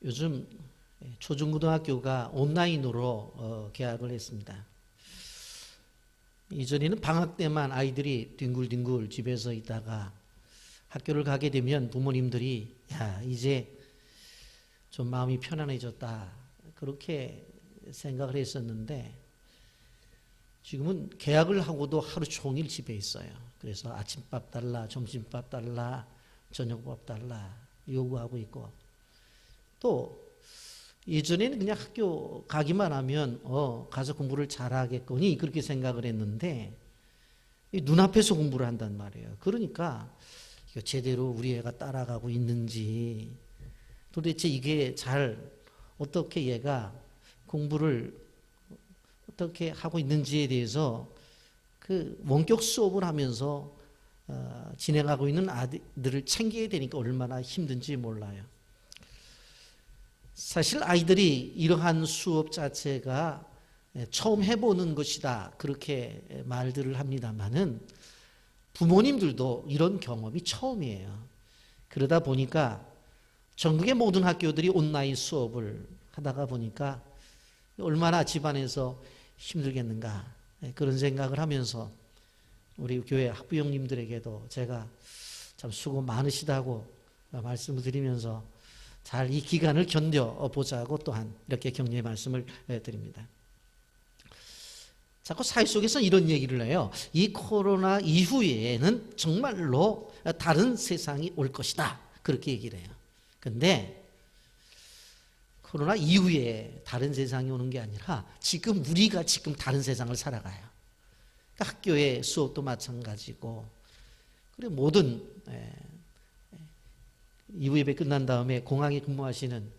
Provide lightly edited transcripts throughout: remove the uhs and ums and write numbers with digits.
요즘 초중고등학교가 온라인으로 개학을 했습니다. 이전에는 방학 때만 아이들이 뒹굴뒹굴 집에서 있다가 학교를 가게 되면 부모님들이 야, 이제 좀 마음이 편안해졌다, 그렇게 생각을 했었는데, 지금은 개학을 하고도 하루 종일 집에 있어요. 그래서 아침밥 달라, 점심밥 달라, 저녁밥 달라 요구하고 있고, 또 예전에는 그냥 학교 가기만 하면 가서 공부를 잘하겠거니 그렇게 생각을 했는데, 눈앞에서 공부를 한단 말이에요. 그러니까 이거 제대로 우리 애가 따라가고 있는지, 도대체 이게 잘 어떻게 얘가 공부를 어떻게 하고 있는지에 대해서 그 원격 수업을 하면서 진행하고 있는 아이들을 챙겨야 되니까 얼마나 힘든지 몰라요. 사실 아이들이 이러한 수업 자체가 처음 해보는 것이다, 그렇게 말들을 합니다마는 부모님들도 이런 경험이 처음이에요. 그러다 보니까 전국의 모든 학교들이 온라인 수업을 하다가 보니까 얼마나 집안에서 힘들겠는가, 그런 생각을 하면서 우리 교회 학부형님들에게도 제가 참 수고 많으시다고 말씀을 드리면서 잘 이 기간을 견뎌보자고 또한 이렇게 격려의 말씀을 드립니다. 자꾸 사회 속에서 이런 얘기를 해요. 이 코로나 이후에는 정말로 다른 세상이 올 것이다, 그렇게 얘기를 해요. 근데 코로나 이후에 다른 세상이 오는 게 아니라 지금 우리가 지금 다른 세상을 살아가요. 그러니까 학교의 수업도 마찬가지고, 그리고 모든 이후 예배 끝난 다음에 공항에 근무하시는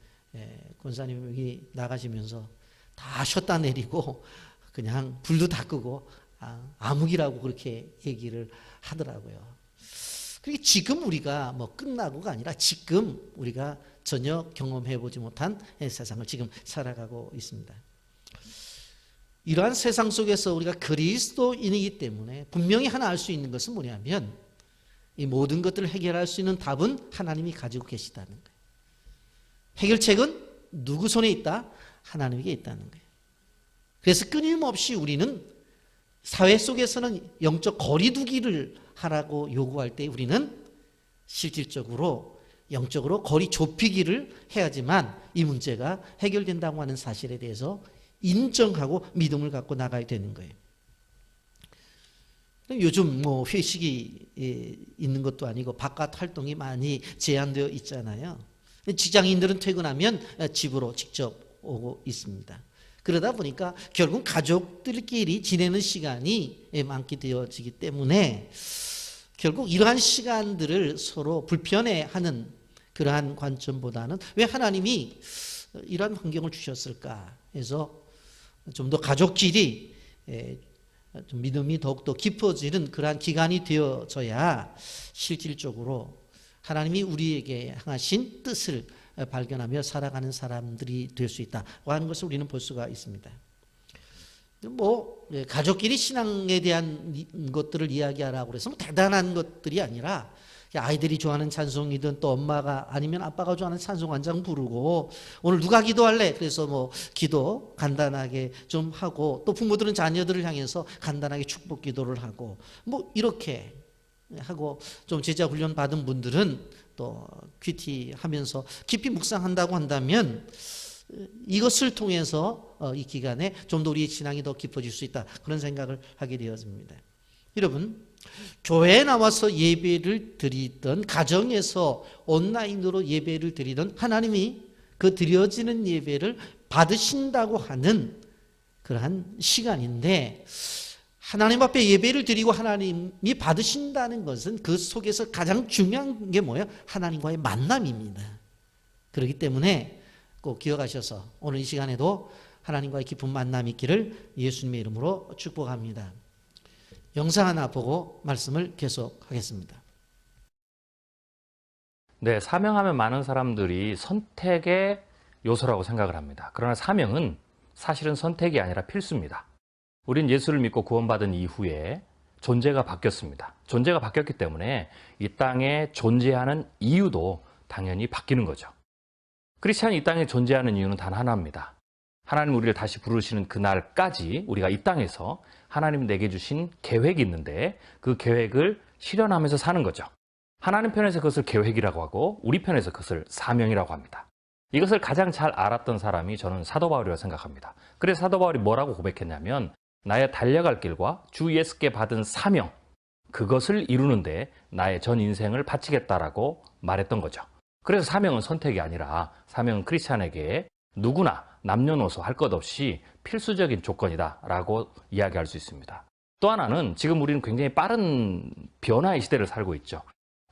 권사님이 나가시면서 다 쉬었다 내리고 그냥 불도 다 끄고 암흑이라고 그렇게 얘기를 하더라고요. 그게 지금 우리가 뭐 끝나고가 아니라 지금 우리가 전혀 경험해보지 못한 세상을 지금 살아가고 있습니다. 이러한 세상 속에서 우리가 그리스도인이기 때문에 분명히 하나 알 수 있는 것은 뭐냐면, 이 모든 것들을 해결할 수 있는 답은 하나님이 가지고 계시다는 거예요. 해결책은 누구 손에 있다? 하나님에게 있다는 거예요. 그래서 끊임없이 우리는 사회 속에서는 영적 거리두기를 하라고 요구할 때 우리는 실질적으로 영적으로 거리 좁히기를 해야지만 이 문제가 해결된다고 하는 사실에 대해서 인정하고 믿음을 갖고 나가야 되는 거예요. 요즘 뭐 회식이 있는 것도 아니고 바깥 활동이 많이 제한되어 있잖아요. 직장인들은 퇴근하면 집으로 직접 오고 있습니다. 그러다 보니까 결국 가족들끼리 지내는 시간이 많게 되어지기 때문에 결국 이러한 시간들을 서로 불편해하는 그러한 관점보다는 왜 하나님이 이러한 환경을 주셨을까 해서 좀 더 가족끼리 좀 믿음이 더욱더 깊어지는 그러한 기간이 되어져야 실질적으로 하나님이 우리에게 향하신 뜻을 발견하며 살아가는 사람들이 될 수 있다고 하는 것을 우리는 볼 수가 있습니다. 뭐 가족끼리 신앙에 대한 것들을 이야기하라고 해서 뭐 대단한 것들이 아니라 아이들이 좋아하는 찬송이든 또 엄마가 아니면 아빠가 좋아하는 찬송 한 장 부르고, 오늘 누가 기도할래? 그래서 뭐 기도 간단하게 좀 하고, 또 부모들은 자녀들을 향해서 간단하게 축복 기도를 하고, 뭐 이렇게 하고, 좀 제자 훈련 받은 분들은 또 큐티 하면서 깊이 묵상한다고 한다면 이것을 통해서 이 기간에 좀 더 우리의 신앙이 더 깊어질 수 있다, 그런 생각을 하게 되었습니다. 여러분, 교회에 나와서 예배를 드리던, 가정에서 온라인으로 예배를 드리던, 하나님이 그 드려지는 예배를 받으신다고 하는 그러한 시간인데, 하나님 앞에 예배를 드리고 하나님이 받으신다는 것은 그 속에서 가장 중요한 게 뭐예요? 하나님과의 만남입니다. 그렇기 때문에 꼭 기억하셔서 오늘 이 시간에도 하나님과의 깊은 만남이 있기를 예수님의 이름으로 축복합니다. 영상 하나 보고 말씀을 계속하겠습니다. 네, 사명하면 많은 사람들이 선택의 요소라고 생각을 합니다. 그러나 사명은 사실은 선택이 아니라 필수입니다. 우린 예수를 믿고 구원받은 이후에 존재가 바뀌었습니다. 존재가 바뀌었기 때문에 이 땅에 존재하는 이유도 당연히 바뀌는 거죠. 크리스찬이 이 땅에 존재하는 이유는 단 하나입니다. 하나님 우리를 다시 부르시는 그날까지 우리가 이 땅에서 하나님 내게 주신 계획이 있는데 그 계획을 실현하면서 사는 거죠. 하나님 편에서 그것을 계획이라고 하고 우리 편에서 그것을 사명이라고 합니다. 이것을 가장 잘 알았던 사람이 저는 사도 바울이라고 생각합니다. 그래서 사도 바울이 뭐라고 고백했냐면 나의 달려갈 길과 주 예수께 받은 사명, 그것을 이루는데 나의 전 인생을 바치겠다라고 말했던 거죠. 그래서 사명은 선택이 아니라 사명은 크리스찬에게 누구나 남녀노소 할 것 없이 필수적인 조건이다라고 이야기할 수 있습니다. 또 하나는 지금 우리는 굉장히 빠른 변화의 시대를 살고 있죠.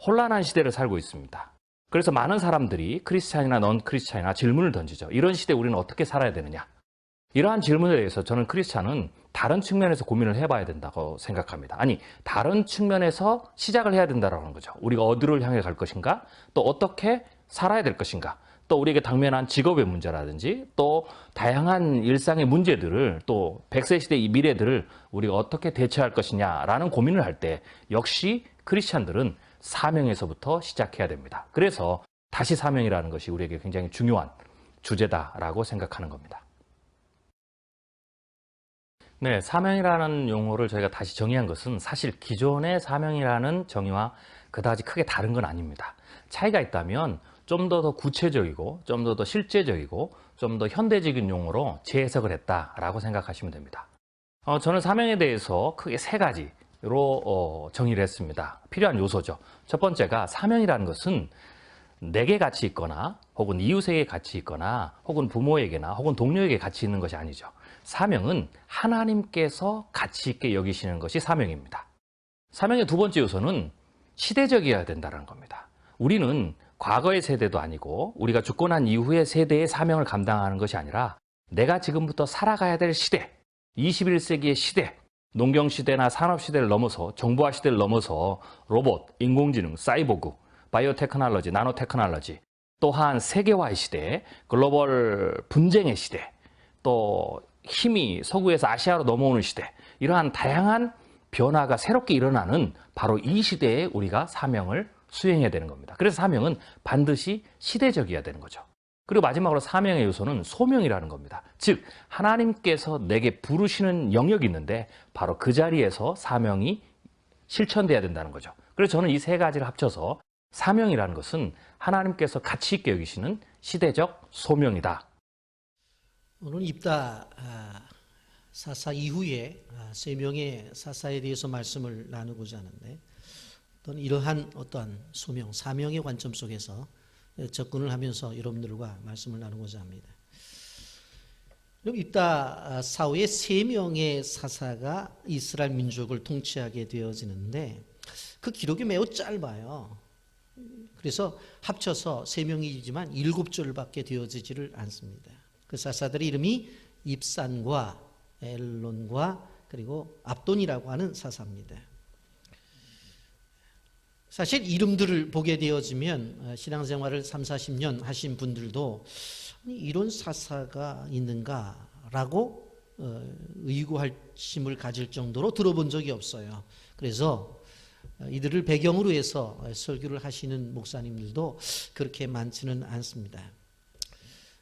혼란한 시대를 살고 있습니다. 그래서 많은 사람들이 크리스찬이나 넌 크리스찬이나 질문을 던지죠. 이런 시대에 우리는 어떻게 살아야 되느냐? 이러한 질문에 대해서 저는 크리스찬은 다른 측면에서 고민을 해봐야 된다고 생각합니다. 아니, 다른 측면에서 시작을 해야 된다는 거죠. 우리가 어디를 향해 갈 것인가? 또 어떻게 살아야 될 것인가? 또 우리에게 당면한 직업의 문제라든지 또 다양한 일상의 문제들을 또 100세 시대의 이 미래들을 우리가 어떻게 대처할 것이냐라는 고민을 할 때 역시 크리스찬들은 사명에서부터 시작해야 됩니다. 그래서 다시 사명이라는 것이 우리에게 굉장히 중요한 주제다라고 생각하는 겁니다. 네, 사명이라는 용어를 저희가 다시 정의한 것은 사실 기존의 사명이라는 정의와 그다지 크게 다른 건 아닙니다. 차이가 있다면 좀 더 구체적이고 좀 더 실제적이고 좀 더 현대적인 용어로 재해석을 했다라고 생각하시면 됩니다. 저는 사명에 대해서 크게 세 가지로 정의를 했습니다. 필요한 요소죠. 첫 번째가 사명이라는 것은 내게 가치 있거나 혹은 이웃에게 가치 있거나 혹은 부모에게나 혹은 동료에게 가치 있는 것이 아니죠. 사명은 하나님께서 가치 있게 여기시는 것이 사명입니다. 사명의 두 번째 요소는 시대적이어야 된다는 겁니다. 우리는 과거의 세대도 아니고 우리가 죽고 난 이후의 세대의 사명을 감당하는 것이 아니라 내가 지금부터 살아가야 될 시대, 21세기의 시대, 농경시대나 산업시대를 넘어서 정보화 시대를 넘어서 로봇, 인공지능, 사이보그, 바이오테크놀로지, 나노테크놀로지, 또한 세계화의 시대, 글로벌 분쟁의 시대, 또 힘이 서구에서 아시아로 넘어오는 시대, 이러한 다양한 변화가 새롭게 일어나는 바로 이 시대에 우리가 사명을 수행해야 되는 겁니다. 그래서 사명은 반드시 시대적이어야 되는 거죠. 그리고 마지막으로 사명의 요소는 소명이라는 겁니다. 즉 하나님께서 내게 부르시는 영역이 있는데 바로 그 자리에서 사명이 실천돼야 된다는 거죠. 그래서 저는 이 세 가지를 합쳐서 사명이라는 것은 하나님께서 가치 있게 여기시는 시대적 소명이다. 오늘 입다 사사 이후에 세 명의 사사에 대해서 말씀을 나누고자 하는데 또는 이러한 어떠한 소명, 사명의 관점 속에서 접근을 하면서 여러분들과 말씀을 나누고자 합니다. 그럼 입다 사후에 세 명의 사사가 이스라엘 민족을 통치하게 되어지는데 그 기록이 매우 짧아요. 그래서 합쳐서 세 명이지만 7절밖에 되어지지를 않습니다. 그 사사들의 이름이 입산과 엘론과 그리고 압돈이라고 하는 사사입니다. 사실 이름들을 보게 되어지면 신앙생활을 3, 40년 하신 분들도 이런 사사가 있는가라고 의구심을 가질 정도로 들어본 적이 없어요. 그래서 이들을 배경으로 해서 설교를 하시는 목사님들도 그렇게 많지는 않습니다.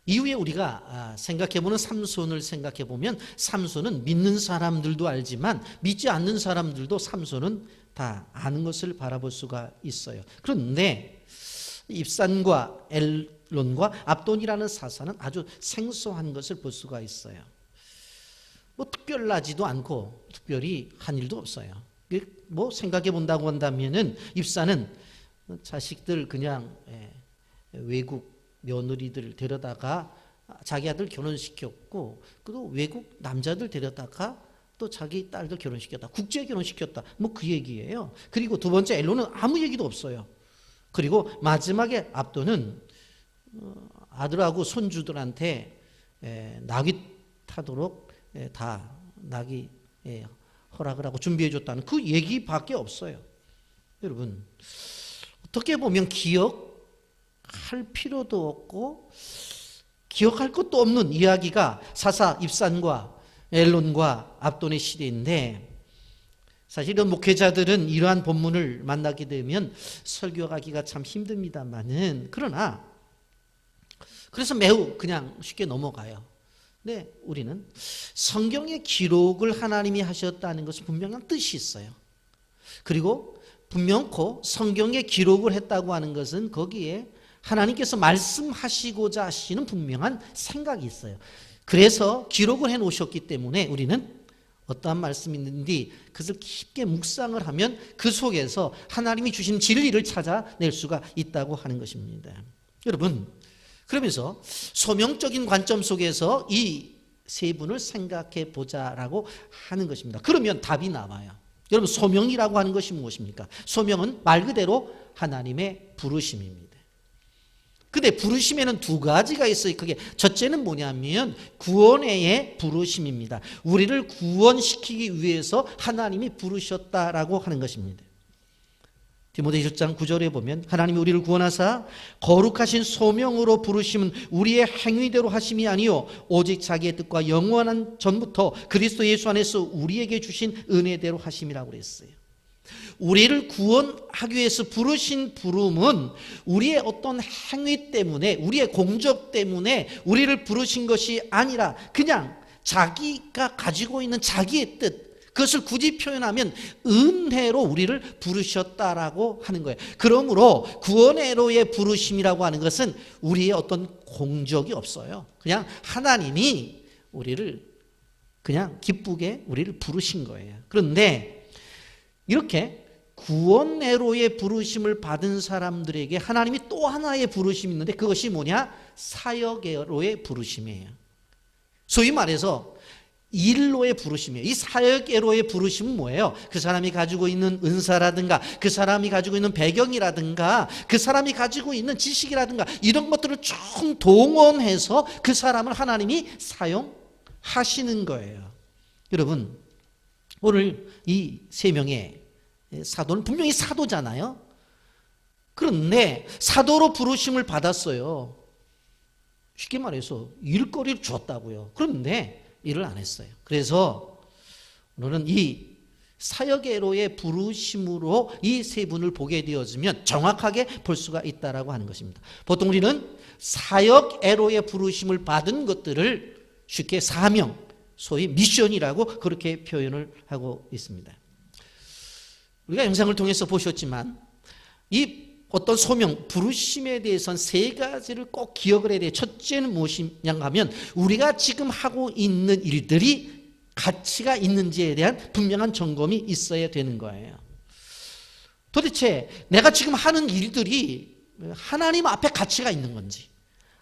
이후에 우리가 생각해보는 삼손을 생각해보면 삼손은 믿는 사람들도 알지만 믿지 않는 사람들도 삼손은 다 아는 것을 바라볼 수가 있어요. 그런데 입산과 엘론과 압돈이라는 사사는 아주 생소한 것을 볼 수가 있어요. 뭐 특별하지도 않고 특별히 한 일도 없어요. 뭐 생각해 본다고 한다면은 입산은 자식들 그냥 외국 며느리들 데려다가 자기 아들 결혼시켰고 또 외국 남자들 데려다가 또 자기 딸도 결혼시켰다. 국제 결혼시켰다. 뭐 그 얘기예요. 그리고 두 번째 엘론은 아무 얘기도 없어요. 그리고 마지막에 압돈은 아들하고 손주들한테 낙이 타도록 다 낙이 허락을 하고 준비해 줬다는 그 얘기밖에 없어요. 여러분 어떻게 보면 기억할 필요도 없고 기억할 것도 없는 이야기가 사사 입산과 엘론과 압돈의 시대인데 사실 이런 목회자들은 이러한 본문을 만나게 되면 설교하기가 참 힘듭니다만은 그러나 그래서 매우 그냥 쉽게 넘어가요. 근데 우리는 성경의 기록을 하나님이 하셨다는 것은 분명한 뜻이 있어요. 그리고 분명코 성경에 기록을 했다고 하는 것은 거기에 하나님께서 말씀하시고자 하시는 분명한 생각이 있어요. 그래서 기록을 해 놓으셨기 때문에 우리는 어떠한 말씀이 있는지 그것을 깊게 묵상을 하면 그 속에서 하나님이 주신 진리를 찾아낼 수가 있다고 하는 것입니다. 여러분, 그러면서 소명적인 관점 속에서 이 세 분을 생각해 보자라고 하는 것입니다. 그러면 답이 나와요. 여러분, 소명이라고 하는 것이 무엇입니까? 소명은 말 그대로 하나님의 부르심입니다. 근데 부르심에는 두 가지가 있어요. 그게 첫째는 뭐냐면 구원의 부르심입니다. 우리를 구원시키기 위해서 하나님이 부르셨다라고 하는 것입니다. 디모데 1장 9절에 보면 하나님이 우리를 구원하사 거룩하신 소명으로 부르심은 우리의 행위대로 하심이 아니요 오직 자기의 뜻과 영원한 전부터 그리스도 예수 안에서 우리에게 주신 은혜대로 하심이라고 그랬어요. 우리를 구원하기 위해서 부르신 부름은 우리의 어떤 행위 때문에, 우리의 공적 때문에 우리를 부르신 것이 아니라 그냥 자기가 가지고 있는 자기의 뜻, 그것을 굳이 표현하면 은혜로 우리를 부르셨다라고 하는 거예요. 그러므로 구원의로의 부르심이라고 하는 것은 우리의 어떤 공적이 없어요. 그냥 하나님이 우리를 그냥 기쁘게 우리를 부르신 거예요. 그런데 이렇게 구원의로의 부르심을 받은 사람들에게 하나님이 또 하나의 부르심이 있는데 그것이 뭐냐? 사역의로의 부르심이에요. 소위 말해서 일로의 부르심이에요. 이 사역애로의 부르심은 뭐예요? 그 사람이 가지고 있는 은사라든가 그 사람이 가지고 있는 배경이라든가 그 사람이 가지고 있는 지식이라든가 이런 것들을 총 동원해서 그 사람을 하나님이 사용하시는 거예요. 여러분, 오늘 이 세 명의 사도는 분명히 사도잖아요. 그런데 사도로 부르심을 받았어요. 쉽게 말해서 일거리를 주었다고요. 그런데 일을 안 했어요. 그래서 오늘은 이 사역애로의 부르심으로 이 세 분을 보게 되어지면 정확하게 볼 수가 있다라고 하는 것입니다. 보통 우리는 사역애로의 부르심을 받은 것들을 쉽게 사명, 소위 미션이라고 그렇게 표현을 하고 있습니다. 우리가 영상을 통해서 보셨지만 이 어떤 소명, 부르심에 대해서는 세 가지를 꼭 기억을 해야 돼요. 첫째는 무엇이냐 하면 우리가 지금 하고 있는 일들이 가치가 있는지에 대한 분명한 점검이 있어야 되는 거예요. 도대체 내가 지금 하는 일들이 하나님 앞에 가치가 있는 건지,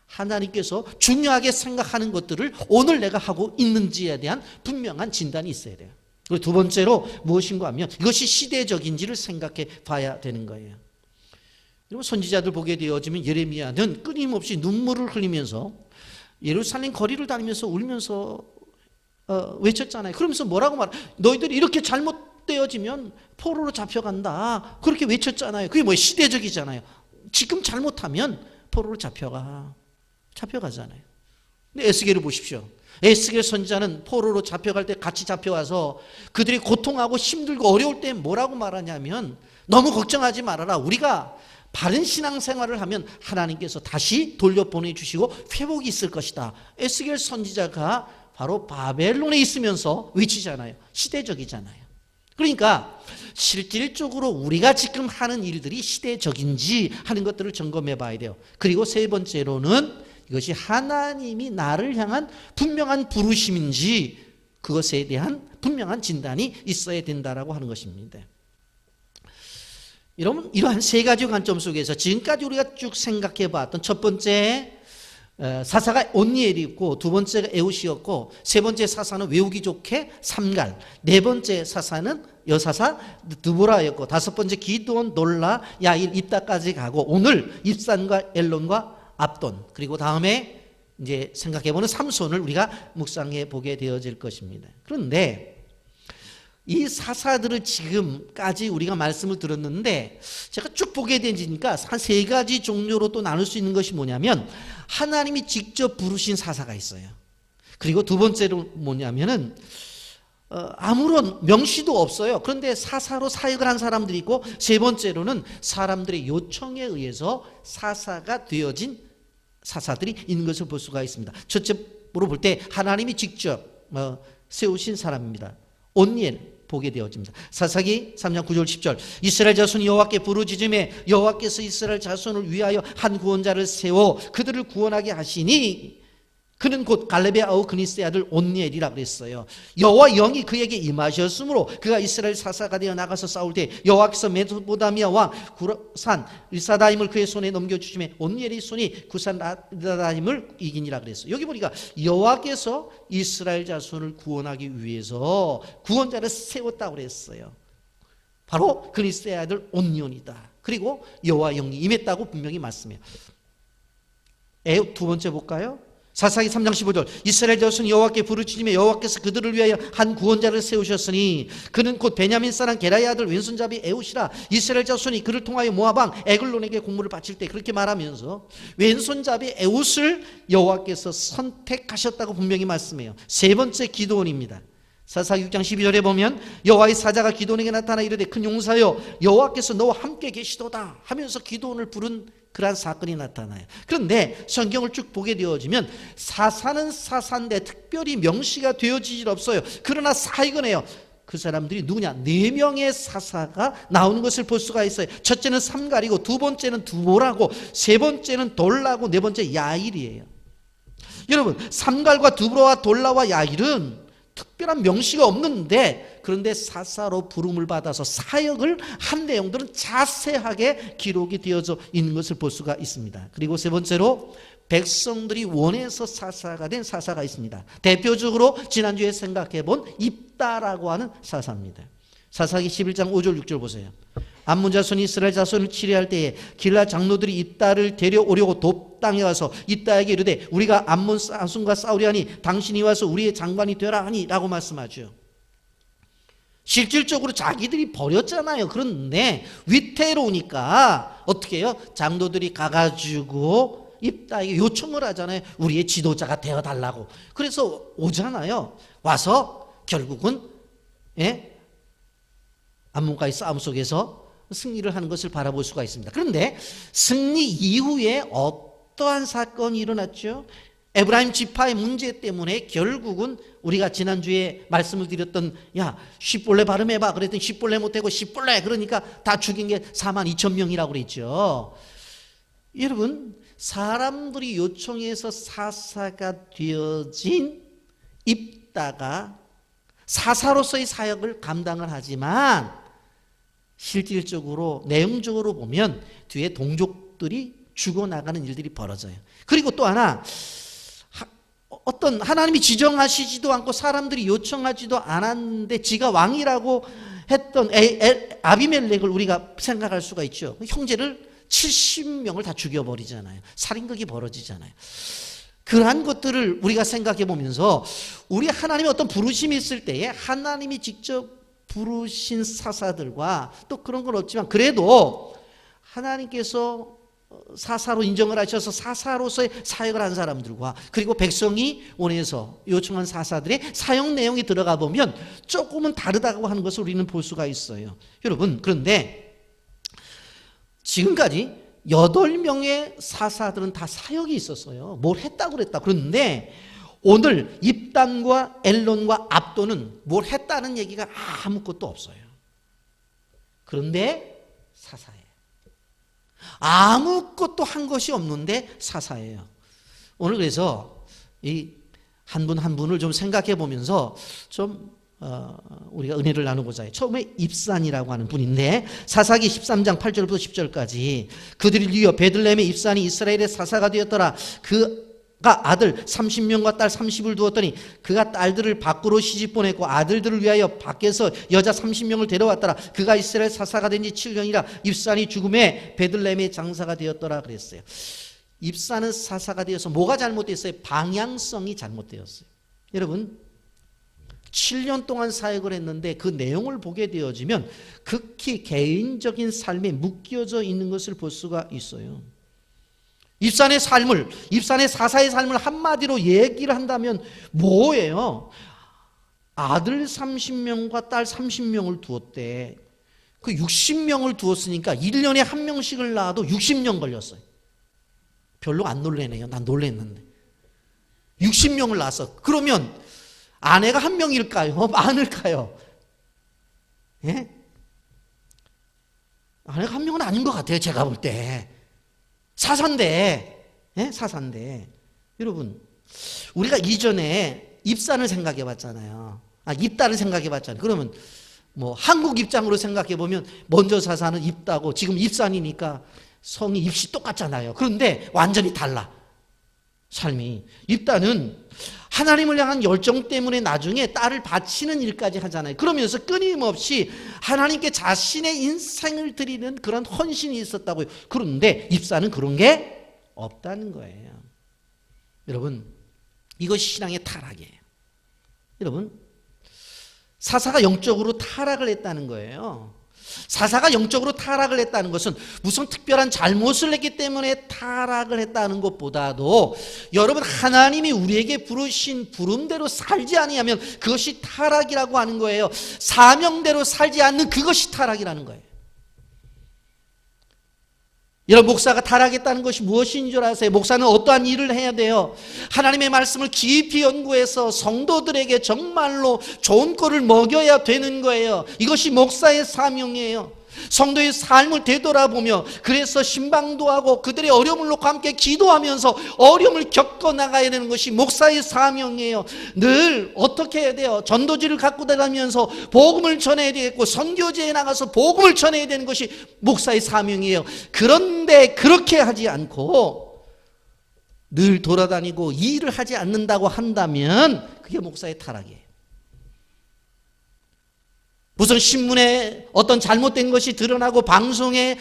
하나님께서 중요하게 생각하는 것들을 오늘 내가 하고 있는지에 대한 분명한 진단이 있어야 돼요. 그리고 두 번째로 무엇인가 하면 이것이 시대적인지를 생각해 봐야 되는 거예요. 여러분, 선지자들 보게 되어지면 예레미야는 끊임없이 눈물을 흘리면서 예루살렘 거리를 다니면서 울면서 외쳤잖아요. 그러면서 뭐라고 너희들이 이렇게 잘못되어지면 포로로 잡혀간다. 그렇게 외쳤잖아요. 그게 뭐 시대적이잖아요. 지금 잘못하면 포로로 잡혀가잖아요. 근데 에스겔을 보십시오. 에스겔 선지자는 포로로 잡혀갈 때 같이 잡혀와서 그들이 고통하고 힘들고 어려울 때 뭐라고 말하냐면 너무 걱정하지 말아라. 우리가 바른 신앙생활을 하면 하나님께서 다시 돌려보내주시고 회복이 있을 것이다. 에스겔 선지자가 바로 바벨론에 있으면서 외치잖아요. 시대적이잖아요. 그러니까 실질적으로 우리가 지금 하는 일들이 시대적인지 하는 것들을 점검해 봐야 돼요. 그리고 세 번째로는 이것이 하나님이 나를 향한 분명한 부르심인지 그것에 대한 분명한 진단이 있어야 된다라고 하는 것입니다. 여러분, 이러한 세 가지 관점 속에서 지금까지 우리가 쭉 생각해 봤던 첫 번째 사사가 온니엘이었고, 두 번째가 에웃이었고, 세 번째 사사는 외우기 좋게 삼갈, 네 번째 사사는 여사사 드보라였고, 다섯 번째 기드온, 놀라, 야일, 입다까지 가고, 오늘 입산과 엘론과 압돈, 그리고 다음에 이제 생각해보는 삼손을 우리가 묵상해 보게 되어질 것입니다. 그런데 이 사사들을 지금까지 우리가 말씀을 들었는데 제가 쭉 보게 되니까 한 세 가지 종류로 또 나눌 수 있는 것이 뭐냐면 하나님이 직접 부르신 사사가 있어요. 그리고 두 번째로 뭐냐면은 아무런 명시도 없어요. 그런데 사사로 사역을 한 사람들이 있고, 세 번째로는 사람들의 요청에 의해서 사사가 되어진 사사들이 있는 것을 볼 수가 있습니다. 첫째로 볼 때 하나님이 직접 세우신 사람입니다. 온니엘 보게 되어집니다. 사사기 3장 9절 10절 이스라엘 자손이 여호와께 부르짖음에 여호와께서 이스라엘 자손을 위하여 한 구원자를 세워 그들을 구원하게 하시니 그는 곧 갈렙의 아우 그니스의 아들 온니엘이라 그랬어요. 여호와 영이 그에게 임하셨으므로 그가 이스라엘 사사가 되어 나가서 싸울 때 여호와께서 메소포다미아 왕 구산 리사다임을 그의 손에 넘겨주시매 온니엘의 손이 구산 리사다임을 이기니라 그랬어요. 여기 보니까 여호와께서 이스라엘 자손을 구원하기 위해서 구원자를 세웠다고 그랬어요. 바로 그니스의 아들 온니엘이다. 그리고 여호와 영이 임했다고 분명히 말씀해요. 두 번째 볼까요? 사사기 3장 15절 이스라엘 자손이 여호와께 부르짖으며 여호와께서 그들을 위하여 한 구원자를 세우셨으니 그는 곧 베냐민 사람 게라의 아들 왼손잡이 에웃이라. 이스라엘 자손이 그를 통하여 모압 왕 에글론에게 공물을 바칠 때 그렇게 말하면서 왼손잡이 에웃을 여호와께서 선택하셨다고 분명히 말씀해요. 세 번째 기드온입니다. 사사기 6장 12절에 보면 여호와의 사자가 기드온에게 나타나 이르되 큰 용사여 여호와께서 너와 함께 계시도다 하면서 기드온을 부른 그러한 사건이 나타나요. 그런데 성경을 쭉 보게 되어지면 사사는 사사인데 특별히 명시가 되어지질 없어요. 그러나 사익은 해요. 그 사람들이 누구냐? 4명의 사사가 나오는 것을 볼 수가 있어요. 첫째는 삼갈이고 두 번째는 두보라고 세 번째는 돌라고 네 번째 야일이에요. 여러분 삼갈과 두보라와 돌라와 야일은 특별한 명시가 없는데 그런데 사사로 부름을 받아서 사역을 한 내용들은 자세하게 기록이 되어져 있는 것을 볼 수가 있습니다. 그리고 세 번째로 백성들이 원해서 사사가 된 사사가 있습니다. 대표적으로 지난주에 생각해 본 입다라고 하는 사사입니다. 사사기 11장 5절 6절 보세요. 암몬 자손이 이스라엘 자손을 치리할 때에 길라 장로들이 입다를 데려오려고 돕 땅에 와서 입다에게 이르되 우리가 암몬 자손과 싸우려하니 당신이 와서 우리의 장관이 되라 하니 라고 말씀하죠. 실질적으로 자기들이 버렸잖아요. 그런데 위태로우니까 어떻게 해요? 장로들이 가가지고 입다에게 요청을 하잖아요. 우리의 지도자가 되어달라고. 그래서 오잖아요. 와서 결국은 암몬과의 싸움 속에서 승리를 하는 것을 바라볼 수가 있습니다. 그런데 승리 이후에 어떠한 사건이 일어났죠? 에브라임 지파의 문제 때문에 결국은 우리가 지난주에 말씀을 드렸던 십볼레 발음해봐 그랬더니 십볼레 못하고 십볼레 그러니까 다 죽인 게 42,000명이라고 그랬죠. 여러분 사람들이 요청해서 사사가 되어진 입다가 사사로서의 사역을 감당을 하지만 실질적으로 내용적으로 보면 뒤에 동족들이 죽어나가는 일들이 벌어져요. 그리고 또 하나 어떤 하나님이 지정하시지도 않고 사람들이 요청하지도 않았는데 지가 왕이라고 했던 아비멜렉을 우리가 생각할 수가 있죠. 형제를 70명을 다 죽여버리잖아요. 살인극이 벌어지잖아요. 그러한 것들을 우리가 생각해 보면서 우리 하나님의 어떤 부르심이 있을 때에 하나님이 직접 부르신 사사들과 또 그런 건 없지만 그래도 하나님께서 사사로 인정을 하셔서 사사로서의 사역을 한 사람들과 그리고 백성이 원해서 요청한 사사들의 사역 내용이 들어가 보면 조금은 다르다고 하는 것을 우리는 볼 수가 있어요. 여러분 그런데 지금까지 8명의 사사들은 다 사역이 있었어요. 뭘 했다고 그랬다. 그런데 오늘 입단과 엘론과 압도는 뭘 했다는 얘기가 아무것도 없어요. 그런데 사사예요. 아무것도 한 것이 없는데 사사예요. 오늘 그래서 이 한 분 한 분을 좀 생각해 보면서 좀 우리가 은혜를 나누고자 해요. 처음에 입산이라고 하는 분인데 사사기 13장 8절부터 10절까지 그들을 위하여 베들레헴의 입산이 이스라엘의 사사가 되었더라. 그가 아들 30명과 딸 30을 두었더니 그가 딸들을 밖으로 시집 보냈고 아들들을 위하여 밖에서 여자 30명을 데려왔더라. 그가 이스라엘 사사가 된 지 7년이라 입산이 죽음에 베들레헴의 장사가 되었더라 그랬어요. 입산은 사사가 되어서 뭐가 잘못됐어요? 방향성이 잘못되었어요. 여러분 7년 동안 사역을 했는데 그 내용을 보게 되어지면 극히 개인적인 삶에 묶여져 있는 것을 볼 수가 있어요. 입산의 사사의 삶을 한마디로 얘기를 한다면 뭐예요? 아들 30명과 딸 30명을 두었대. 그 60명을 두었으니까 1년에 한 명씩을 낳아도 60년 걸렸어요. 별로 안 놀래네요. 난 놀랬는데. 60명을 낳았어. 그러면 아내가 한 명일까요? 많을까요? 예? 아내가 한 명은 아닌 것 같아요. 제가 볼 때. 사사인데, 예? 사사인데. 여러분, 우리가 이전에 입산을 생각해 봤잖아요. 입다를 생각해 봤잖아요. 그러면 뭐 한국 입장으로 생각해 보면 먼저 사사는 입다고 지금 입산이니까 성이 입시 똑같잖아요. 그런데 완전히 달라. 삶이. 입다는 하나님을 향한 열정 때문에 나중에 딸을 바치는 일까지 하잖아요. 그러면서 끊임없이 하나님께 자신의 인생을 드리는 그런 헌신이 있었다고요. 그런데 입사는 그런 게 없다는 거예요. 여러분, 이것이 신앙의 타락이에요. 여러분, 사사가 영적으로 타락을 했다는 거예요. 사사가 영적으로 타락을 했다는 것은 무슨 특별한 잘못을 했기 때문에 타락을 했다는 것보다도 여러분, 하나님이 우리에게 부르신 부름대로 살지 아니하면 그것이 타락이라고 하는 거예요. 사명대로 살지 않는 그것이 타락이라는 거예요. 여러분, 목사가 타락했다는 것이 무엇인 줄 아세요? 목사는 어떠한 일을 해야 돼요? 하나님의 말씀을 깊이 연구해서 성도들에게 정말로 좋은 꼴을 먹여야 되는 거예요. 이것이 목사의 사명이에요. 성도의 삶을 되돌아보며 그래서 신방도 하고 그들의 어려움을 놓고 함께 기도하면서 어려움을 겪어 나가야 되는 것이 목사의 사명이에요. 늘 어떻게 해야 돼요? 전도지를 갖고 다니면서 복음을 전해야 되겠고 선교지에 나가서 복음을 전해야 되는 것이 목사의 사명이에요. 그런데 그렇게 하지 않고 늘 돌아다니고 이 일을 하지 않는다고 한다면 그게 목사의 타락이에요. 무슨 신문에 어떤 잘못된 것이 드러나고 방송에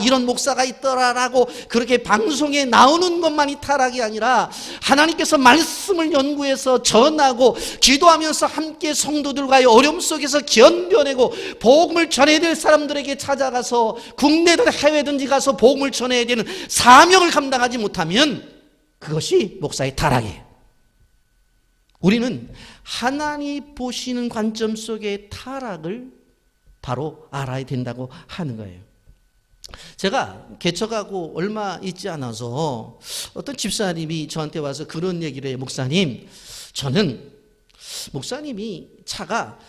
이런 목사가 있더라라고 그렇게 방송에 나오는 것만이 타락이 아니라 하나님께서 말씀을 연구해서 전하고 기도하면서 함께 성도들과의 어려움 속에서 견뎌내고 복음을 전해야 될 사람들에게 찾아가서 국내든 해외든지 가서 복음을 전해야 되는 사명을 감당하지 못하면 그것이 목사의 타락이에요. 우리는 하나님 보시는 관점 속의 타락을 바로 알아야 된다고 하는 거예요. 제가 개척하고 얼마 있지 않아서 어떤 집사님이 저한테 와서 그런 얘기를 해요. 목사님, 저는 목사님이 차가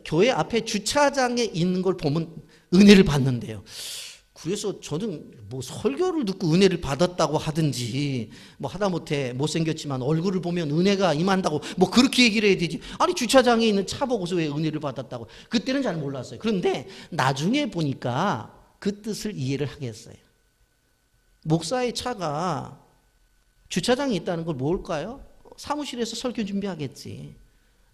교회 앞에 주차장에 있는 걸 보면 은혜를 받는데요. 그래서 저는 뭐 설교를 듣고 은혜를 받았다고 하든지 뭐 하다못해 못생겼지만 얼굴을 보면 은혜가 임한다고 뭐 그렇게 얘기를 해야 되지. 아니 주차장에 있는 차 보고서 왜 은혜를 받았다고. 그때는 잘 몰랐어요. 그런데 나중에 보니까 그 뜻을 이해를 하겠어요. 목사의 차가 주차장에 있다는 걸 뭘까요? 사무실에서 설교 준비하겠지.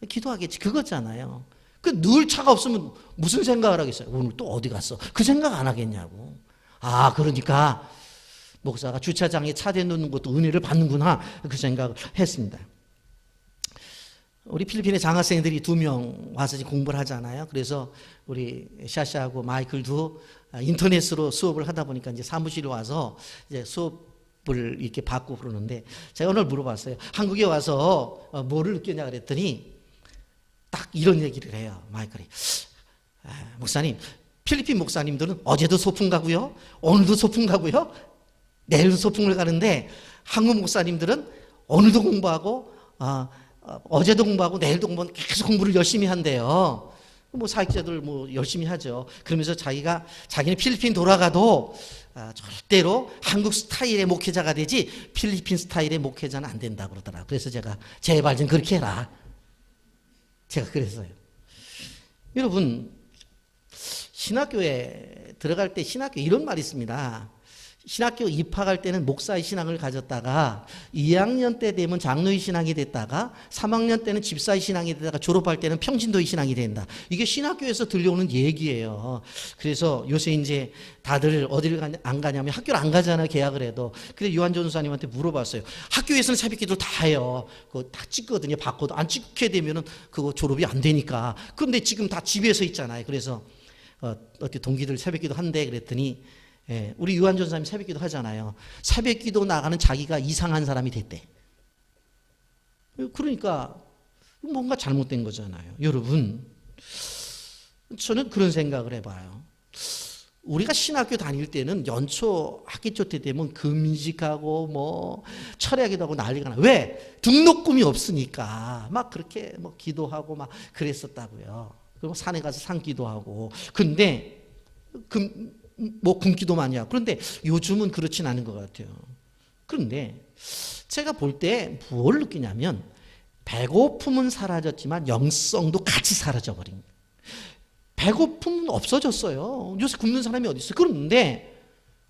기도하겠지. 그거잖아요. 늘 차가 없으면 무슨 생각을 하겠어요? 오늘 또 어디 갔어? 그 생각 안 하겠냐고. 그러니까 목사가 주차장에 차 대놓는 것도 은혜를 받는구나. 그 생각을 했습니다. 우리 필리핀의 장학생들이 2명 와서 공부를 하잖아요. 그래서 우리 샤샤하고 마이클도 인터넷으로 수업을 하다 보니까 이제 사무실에 와서 이제 수업을 이렇게 받고 그러는데 제가 오늘 물어봤어요. 한국에 와서 뭐를 느꼈냐 그랬더니 딱 이런 얘기를 해요. 마이클이. 목사님, 필리핀 목사님들은 어제도 소풍 가고요. 오늘도 소풍 가고요. 내일도 소풍을 가는데 한국 목사님들은 오늘도 공부하고 어제도 공부하고 내일도 공부하고 계속 공부를 열심히 한대요. 뭐 사역자들 뭐 열심히 하죠. 그러면서 자기는 필리핀 돌아가도 절대로 한국 스타일의 목회자가 되지 필리핀 스타일의 목회자는 안 된다고 그러더라고요. 그래서 제가 제발 좀 그렇게 해라. 제가 그랬어요. 여러분, 신학교에 들어갈 때 신학교 이런 말이 있습니다. 신학교 입학할 때는 목사의 신앙을 가졌다가 2학년 때 되면 장로의 신앙이 됐다가 3학년 때는 집사의 신앙이 되다가 졸업할 때는 평신도의 신앙이 된다. 이게 신학교에서 들려오는 얘기예요. 그래서 요새 이제 다들 어디를 안 가냐면 학교를 안 가잖아요. 계약을 해도. 그래서 요한 전도사님한테 물어봤어요. 학교에서는 새벽기도를 다 해요. 그거 다 찍거든요. 바꿔도 안 찍게 되면은 그거 졸업이 안 되니까. 그런데 지금 다 집에서 있잖아요. 그래서 어떻게 동기들 새벽기도 한대 그랬더니 우리 요한 전사님 새벽기도 하잖아요. 새벽기도 나가는 자기가 이상한 사람이 됐대. 그러니까 뭔가 잘못된 거잖아요. 여러분, 저는 그런 생각을 해봐요. 우리가 신학교 다닐 때는 연초 학기 초 때 되면 금식하고 뭐 철야기도 하고 난리가 나. 왜? 등록금이 없으니까 막 그렇게 뭐 기도하고 막 그랬었다고요. 그리고 산에 가서 산기도하고. 근데 뭐 굶기도 많이 하고. 그런데 요즘은 그렇진 않은 것 같아요. 그런데 제가 볼 때 뭘 느끼냐면 배고픔은 사라졌지만 영성도 같이 사라져버린 거예요. 배고픔은 없어졌어요. 요새 굶는 사람이 어디 있어요? 그런데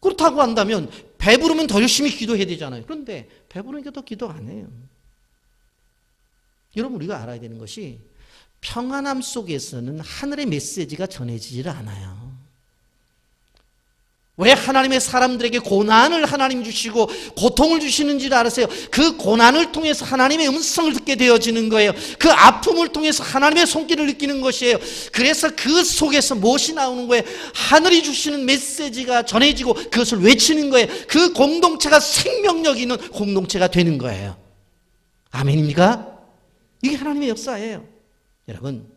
그렇다고 한다면 배부르면 더 열심히 기도해야 되잖아요. 그런데 배부르니까 더 기도 안 해요. 여러분 우리가 알아야 되는 것이 평안함 속에서는 하늘의 메시지가 전해지질 않아요. 왜 하나님의 사람들에게 고난을 하나님 주시고 고통을 주시는지를 알았어요. 그 고난을 통해서 하나님의 음성을 듣게 되어지는 거예요. 그 아픔을 통해서 하나님의 손길을 느끼는 것이에요. 그래서 그 속에서 무엇이 나오는 거예요? 하늘이 주시는 메시지가 전해지고 그것을 외치는 거예요. 그 공동체가 생명력 있는 공동체가 되는 거예요. 아멘입니까? 이게 하나님의 역사예요. 여러분,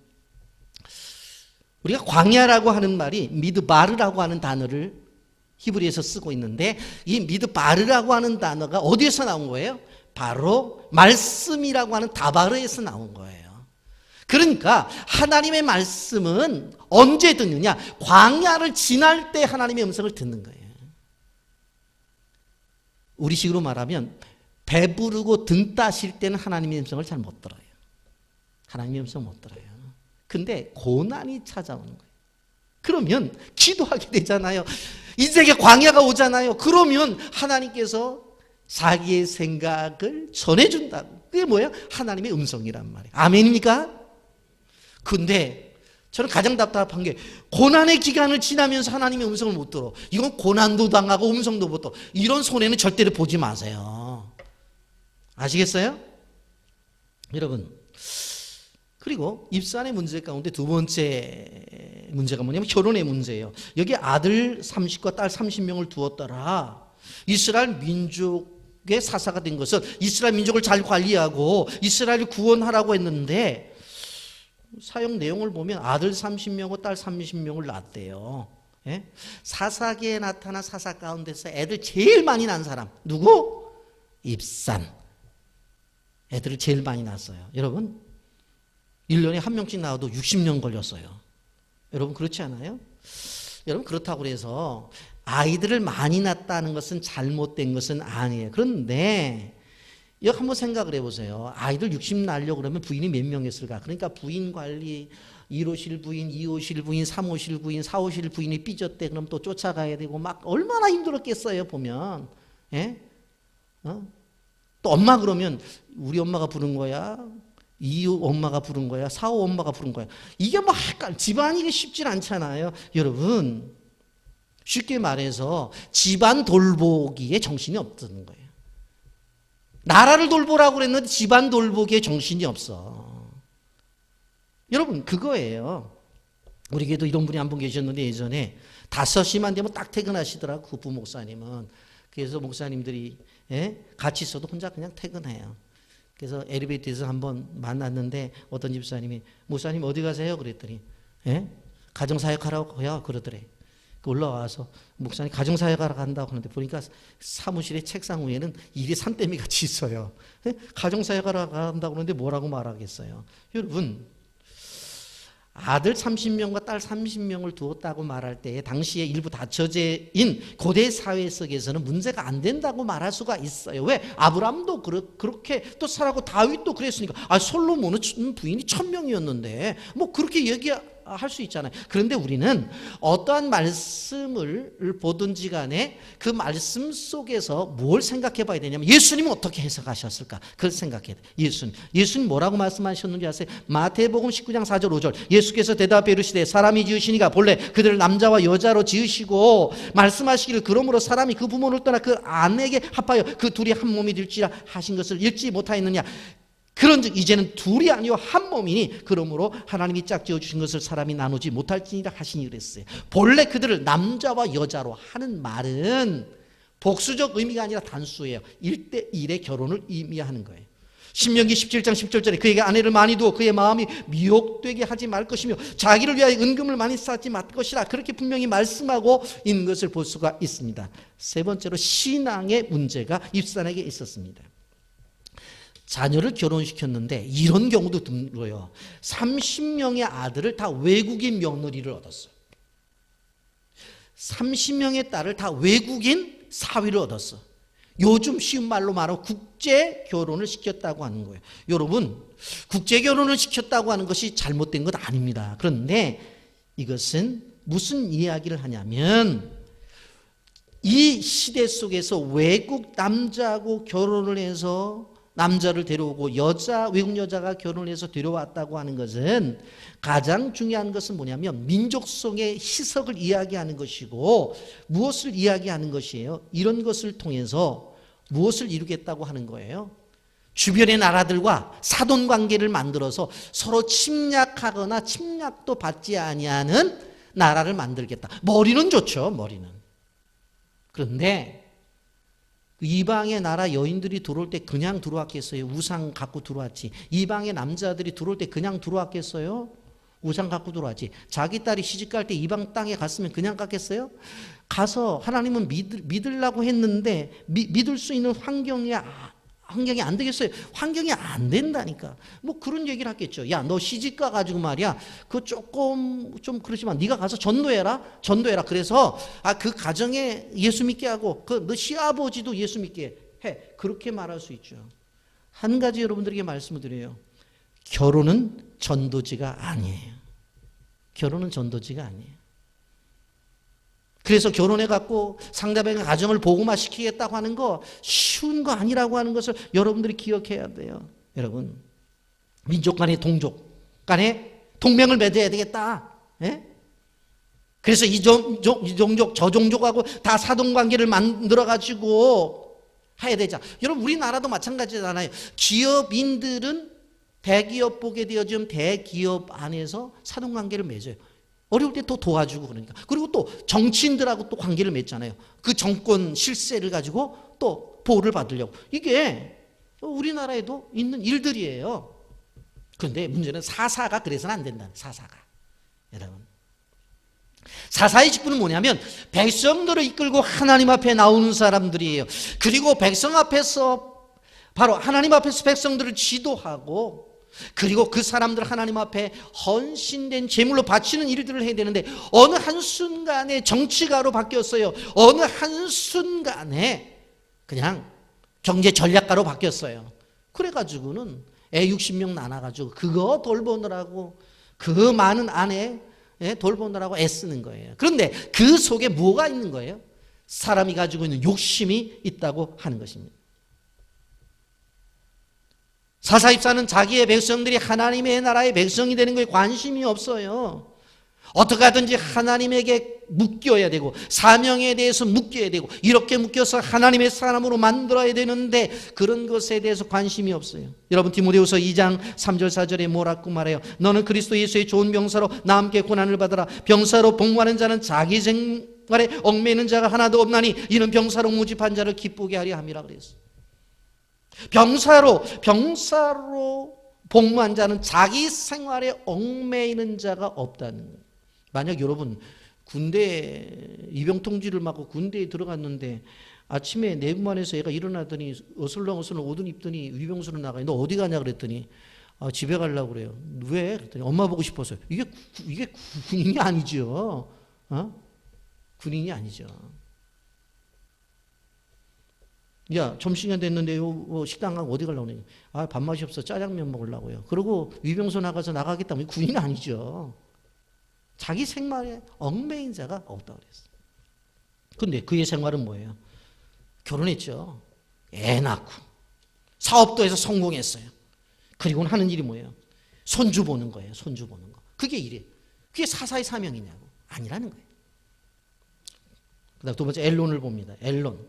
우리가 광야라고 하는 말이 미드바르라고 하는 단어를 히브리에서 쓰고 있는데 이 미드바르라고 하는 단어가 어디에서 나온 거예요? 바로 말씀이라고 하는 다바르에서 나온 거예요. 그러니까 하나님의 말씀은 언제 듣느냐? 광야를 지날 때 하나님의 음성을 듣는 거예요. 우리식으로 말하면 배부르고 등 따실 때는 하나님의 음성을 잘 못 들어요. 하나님의 음성 못 들어요. 근데 고난이 찾아오는 거예요. 그러면 기도하게 되잖아요. 인생에 광야가 오잖아요. 그러면 하나님께서 자기의 생각을 전해준다고. 그게 뭐예요? 하나님의 음성이란 말이에요. 아멘입니까? 근데 저는 가장 답답한 게 고난의 기간을 지나면서 하나님의 음성을 못 들어. 이건 고난도 당하고 음성도 못 들어. 이런 손해는 절대로 보지 마세요. 아시겠어요? 여러분, 그리고 입산의 문제 가운데 두 번째 문제가 뭐냐면 결혼의 문제예요. 여기 아들 30과 딸 30명을 두었더라. 이스라엘 민족의 사사가 된 것은 이스라엘 민족을 잘 관리하고 이스라엘을 구원하라고 했는데 사용 내용을 보면 아들 30명과 딸 30명을 낳았대요. 예? 사사기에 나타난 사사 가운데서 애들 제일 많이 낳은 사람 누구? 입산. 애들을 제일 많이 낳았어요. 여러분 1년에 한 명씩 낳아도 60년 걸렸어요. 여러분 그렇지 않아요? 여러분 그렇다고 해서 아이들을 많이 낳았다는 것은 잘못된 것은 아니에요. 그런데 여기 한번 생각을 해보세요. 아이들 60 낳으려고 그러면 부인이 몇 명 있을까? 그러니까 부인 관리 1호실 부인, 2호실 부인, 3호실 부인, 4호실 부인이 삐졌대. 그럼 또 쫓아가야 되고 막 얼마나 힘들었겠어요 보면. 예? 또 엄마 그러면 우리 엄마가 부른 거야? 2호 엄마가 부른 거야? 4호 엄마가 부른 거야? 이게 뭐 집안이 쉽지 않잖아요. 여러분 쉽게 말해서 집안 돌보기에 정신이 없는 거예요. 나라를 돌보라고 그랬는데 집안 돌보기에 정신이 없어. 여러분 그거예요. 우리 교회도 이런 분이 한 분 계셨는데 예전에 5시만 되면 딱 퇴근하시더라고 그 부목사님은. 그래서 목사님들이 같이 있어도 혼자 그냥 퇴근해요. 그래서 엘리베이터에서 한번 만났는데 어떤 집사님이 목사님 어디 가세요? 그랬더니 가정사역하라고요? 그러더래. 올라와서 목사님 가정사역하러 간다고 하는데 보니까 사무실의 책상 위에는 일이 산더미 같이 있어요. 가정사역하러 간다고 하는데 뭐라고 말하겠어요? 여러분 아들 30명과 딸 30명을 두었다고 말할 때 당시에 일부 다처제인 고대 사회 속에서는 문제가 안 된다고 말할 수가 있어요. 왜? 아브람도 그렇게 또 살았고 다윗도 그랬으니까. 솔로몬은 부인이 1000명이었는데 뭐 그렇게 얘기할 수 있잖아요. 그런데 우리는 어떠한 말씀을 보든지 간에 그 말씀 속에서 뭘 생각해 봐야 되냐면 예수님은 어떻게 해석하셨을까? 그걸 생각해야 돼요. 예수님 뭐라고 말씀하셨는지 아세요? 마태복음 19장 4절 5절 예수께서 대답해 이르시되 사람이 지으시니가 본래 그들을 남자와 여자로 지으시고 말씀하시기를 그러므로 사람이 그 부모를 떠나 그 아내에게 합하여 그 둘이 한 몸이 될지라 하신 것을 읽지 못하였느냐. 그런즉 이제는 둘이 아니요 한 몸이니 그러므로 하나님이 짝지어 주신 것을 사람이 나누지 못할지니라 하시니 그랬어요. 본래 그들을 남자와 여자로 하는 말은 복수적 의미가 아니라 단수예요. 1대1의 결혼을 의미하는 거예요. 신명기 17장 10절에 그에게 아내를 많이 두어 그의 마음이 미혹되게 하지 말 것이며 자기를 위하여 은금을 많이 쌓지 말 것이라. 그렇게 분명히 말씀하고 있는 것을 볼 수가 있습니다. 세 번째로 신앙의 문제가 입산에게 있었습니다. 자녀를 결혼시켰는데 이런 경우도 드물어요. 30명의 아들을 다 외국인 며느리를 얻었어요. 30명의 딸을 다 외국인 사위를 얻었어. 요즘 쉬운 말로 말하면 국제 결혼을 시켰다고 하는 거예요. 여러분, 국제 결혼을 시켰다고 하는 것이 잘못된 것 아닙니다. 그런데 이것은 무슨 이야기를 하냐면 이 시대 속에서 외국 남자하고 결혼을 해서 남자를 데려오고 외국 여자가 결혼해서 데려왔다고 하는 것은 가장 중요한 것은 뭐냐면 민족성의 희석을 이야기하는 것이고 무엇을 이야기하는 것이에요? 이런 것을 통해서 무엇을 이루겠다고 하는 거예요? 주변의 나라들과 사돈 관계를 만들어서 서로 침략하거나 침략도 받지 아니하는 나라를 만들겠다. 머리는 좋죠, 머리는. 그런데 이방의 나라 여인들이 들어올 때 그냥 들어왔겠어요? 우상 갖고 들어왔지. 이방의 남자들이 들어올 때 그냥 들어왔겠어요? 우상 갖고 들어왔지. 자기 딸이 시집갈 때 이방 땅에 갔으면 그냥 갔겠어요? 가서 하나님은 믿으려고 했는데 믿을 수 있는 환경이 안 되겠어요? 환경이 안 된다니까. 뭐 그런 얘기를 하겠죠. 야, 너 시집 가가지고 말이야. 그거 조금 좀 그렇지만 네가 가서 전도해라. 그래서 그 가정에 예수 믿게 하고 너 시아버지도 예수 믿게 해. 그렇게 말할 수 있죠. 한 가지 여러분들에게 말씀을 드려요. 결혼은 전도지가 아니에요. 결혼은 전도지가 아니에요. 그래서 결혼해갖고 상대방의 가정을 복음화시키겠다고 하는 거 쉬운 거 아니라고 하는 것을 여러분들이 기억해야 돼요. 여러분, 민족 간의 동족 간에 동맹을 맺어야 되겠다. 예? 그래서 이 종족 저 종족하고 다 사돈관계를 만들어가지고 해야 되자. 여러분, 우리나라도 마찬가지잖아요. 기업인들은 대기업 보게 되어지면 대기업 안에서 사돈관계를 맺어요. 어려울 때 또 도와주고 그러니까. 그리고 또 정치인들하고 또 관계를 맺잖아요. 그 정권 실세를 가지고 또 보호를 받으려고. 이게 우리나라에도 있는 일들이에요. 그런데 문제는 사사가 그래서는 안 된다. 사사가. 여러분. 사사의 직분은 뭐냐면 백성들을 이끌고 하나님 앞에 나오는 사람들이에요. 그리고 백성 앞에서 바로 하나님 앞에서 백성들을 지도하고 그리고 그 사람들 하나님 앞에 헌신된 제물로 바치는 일들을 해야 되는데 어느 한순간에 정치가로 바뀌었어요. 어느 한순간에 그냥 경제 전략가로 바뀌었어요. 그래가지고는 애 60명 나눠가지고 그거 돌보느라고 그 많은 아내 돌보느라고 애쓰는 거예요. 그런데 그 속에 뭐가 있는 거예요? 사람이 가지고 있는 욕심이 있다고 하는 것입니다. 사사입사는 자기의 백성들이 하나님의 나라의 백성이 되는 것에 관심이 없어요. 어떻게 하든지 하나님에게 묶여야 되고 사명에 대해서 묶여야 되고 이렇게 묶여서 하나님의 사람으로 만들어야 되는데 그런 것에 대해서 관심이 없어요. 여러분, 디모데후서 2장 3절 4절에 뭐라고 말해요? 너는 그리스도 예수의 좋은 병사로 나와 함께 고난을 받아라. 병사로 복무하는 자는 자기 생활에 얽매이는 자가 하나도 없나니 이는 병사로 모집한 자를 기쁘게 하려 함이라 그랬어요. 병사로 복무한 자는 자기 생활에 얽매이는 자가 없다는 거예요. 만약 여러분 군대 입영통지를 맞고 군대에 들어갔는데 아침에 내부만에서 얘가 일어나더니 어슬렁어슬렁 옷을 입더니 위병소로 나가요. 너 어디 가냐 그랬더니 집에 가려고 그래요. 왜? 그랬더니 엄마 보고 싶어서요. 이게 군인이 아니죠. 군인이 아니죠. 야, 점심시간 됐는데요. 식당 가고 어디 가려고 그러냐. 밥맛이 없어. 짜장면 먹으려고요. 그리고 위병소 나가서 나가겠다면 군인 아니죠. 자기 생활에 얽매인 자가 없다고 그랬어요. 근데 그의 생활은 뭐예요? 결혼했죠. 애 낳고 사업도 해서 성공했어요. 그리고는 하는 일이 뭐예요? 손주 보는 거예요. 손주 보는 거. 그게 일이에요. 그게 사사의 사명이냐고. 아니라는 거예요. 그다음 두 번째 엘론을 봅니다. 엘론.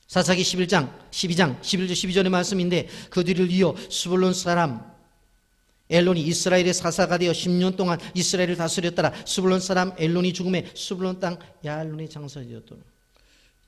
사사기 12장 11절 12절의 말씀인데 그 뒤를 이어 스불론 사람 엘론이 이스라엘의 사사가 되어 10년 동안 이스라엘을 다스렸더라. 스불론 사람 엘론이 죽음에 스불론 땅 야알론의 장사되었더라.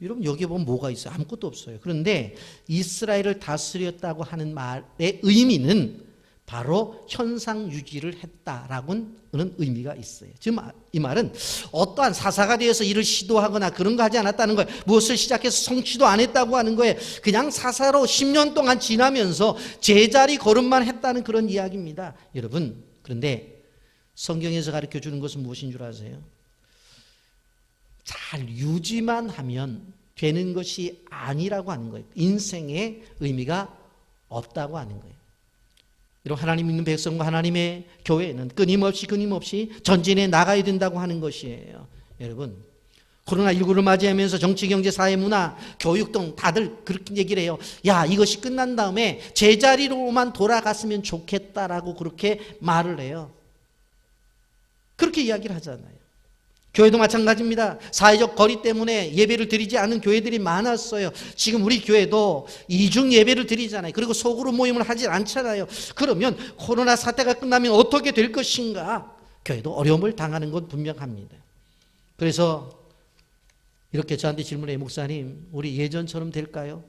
여러분 여기에 보면 뭐가 있어요? 아무것도 없어요. 그런데 이스라엘을 다스렸다고 하는 말의 의미는 바로 현상 유지를 했다라고는 의미가 있어요. 지금 이 말은 어떠한 사사가 되어서 일을 시도하거나 그런 거 하지 않았다는 거예요. 무엇을 시작해서 성취도 안 했다고 하는 거예요. 그냥 사사로 10년 동안 지나면서 제자리 걸음만 했다는 그런 이야기입니다. 여러분, 그런데 성경에서 가르쳐 주는 것은 무엇인 줄 아세요? 잘 유지만 하면 되는 것이 아니라고 하는 거예요. 인생의 의미가 없다고 하는 거예요. 여러분, 하나님 믿는 백성과 하나님의 교회는 끊임없이 전진해 나가야 된다고 하는 것이에요. 여러분, 코로나19를 맞이하면서 정치, 경제, 사회, 문화, 교육 등 다들 그렇게 얘기를 해요. 야, 이것이 끝난 다음에 제자리로만 돌아갔으면 좋겠다라고 그렇게 말을 해요. 그렇게 이야기를 하잖아요. 교회도 마찬가지입니다. 사회적 거리 때문에 예배를 드리지 않은 교회들이 많았어요. 지금 우리 교회도 이중 예배를 드리잖아요. 그리고 소그룹 모임을 하지 않잖아요. 그러면 코로나 사태가 끝나면 어떻게 될 것인가? 교회도 어려움을 당하는 건 분명합니다. 그래서 이렇게 저한테 질문해요. 목사님, 우리 예전처럼 될까요?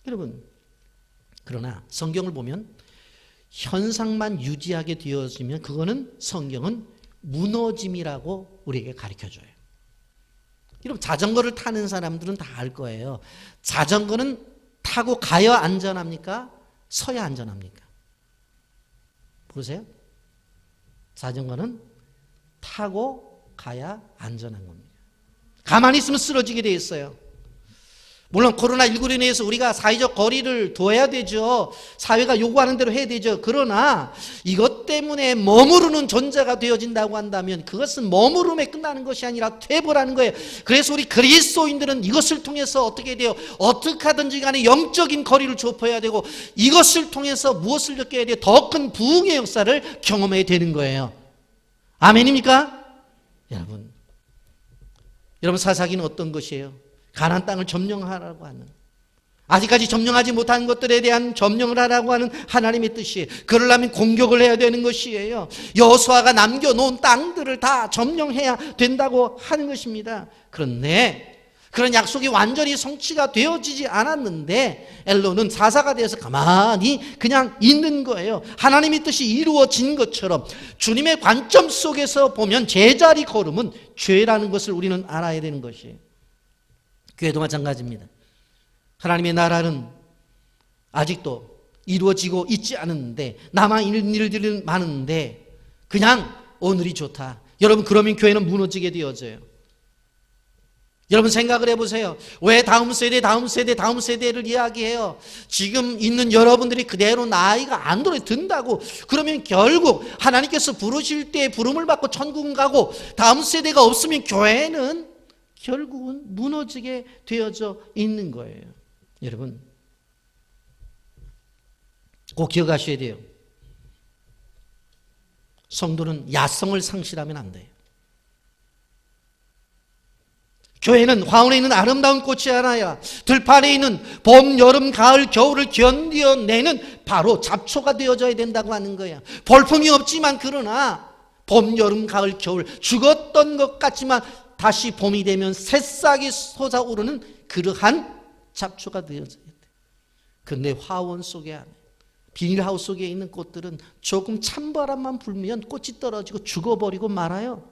여러분, 그러나 성경을 보면 현상만 유지하게 되어지면 그거는 성경은 무너짐이라고 우리에게 가르쳐줘요. 여러분, 자전거를 타는 사람들은 다 알 거예요. 자전거는 타고 가야 안전합니까? 서야 안전합니까? 보세요. 자전거는 타고 가야 안전한 겁니다. 가만히 있으면 쓰러지게 돼 있어요. 물론 코로나19로 인해서 우리가 사회적 거리를 둬야 되죠. 사회가 요구하는 대로 해야 되죠. 그러나 이것 때문에 머무르는 존재가 되어진다고 한다면 그것은 머무름에 끝나는 것이 아니라 퇴보라는 거예요. 그래서 우리 그리스도인들은 이것을 통해서 어떻게 돼요? 어떻게 하든지 간에 영적인 거리를 좁혀야 되고 이것을 통해서 무엇을 느껴야 돼요? 더 큰 부흥의 역사를 경험해야 되는 거예요. 아멘입니까? 여러분 사사기는 어떤 것이에요? 가나안 땅을 점령하라고 하는, 아직까지 점령하지 못한 것들에 대한 점령을 하라고 하는 하나님의 뜻이에요. 그러려면 공격을 해야 되는 것이에요. 여호수아가 남겨놓은 땅들을 다 점령해야 된다고 하는 것입니다. 그런데 그런 약속이 완전히 성취가 되어지지 않았는데 엘론은 사사가 되어서 가만히 그냥 있는 거예요. 하나님의 뜻이 이루어진 것처럼 주님의 관점 속에서 보면 제자리 걸음은 죄라는 것을 우리는 알아야 되는 것이에요. 교회도 마찬가지입니다. 하나님의 나라는 아직도 이루어지고 있지 않은데 남아있는 일들은 많은데 그냥 오늘이 좋다. 여러분, 그러면 교회는 무너지게 되어져요. 여러분 생각을 해보세요. 왜 다음 세대를 이야기해요? 지금 있는 여러분들이 그대로 나이가 안 든다고 그러면 결국 하나님께서 부르실 때 부름을 받고 천국 가고 다음 세대가 없으면 교회는 결국은 무너지게 되어져 있는 거예요. 여러분, 꼭 기억하셔야 돼요. 성도는 야성을 상실하면 안 돼요. 교회는 화원에 있는 아름다운 꽃이 아니라 들판에 있는 봄, 여름, 가을, 겨울을 견뎌내는 바로 잡초가 되어져야 된다고 하는 거야. 볼품이 없지만 그러나 봄, 여름, 가을, 겨울 죽었던 것 같지만 다시 봄이 되면 새싹이 솟아오르는 그러한 잡초가 되어져야 돼. 그런데 화원 속에 안에 비닐하우스 속에 있는 꽃들은 조금 찬바람만 불면 꽃이 떨어지고 죽어버리고 말아요.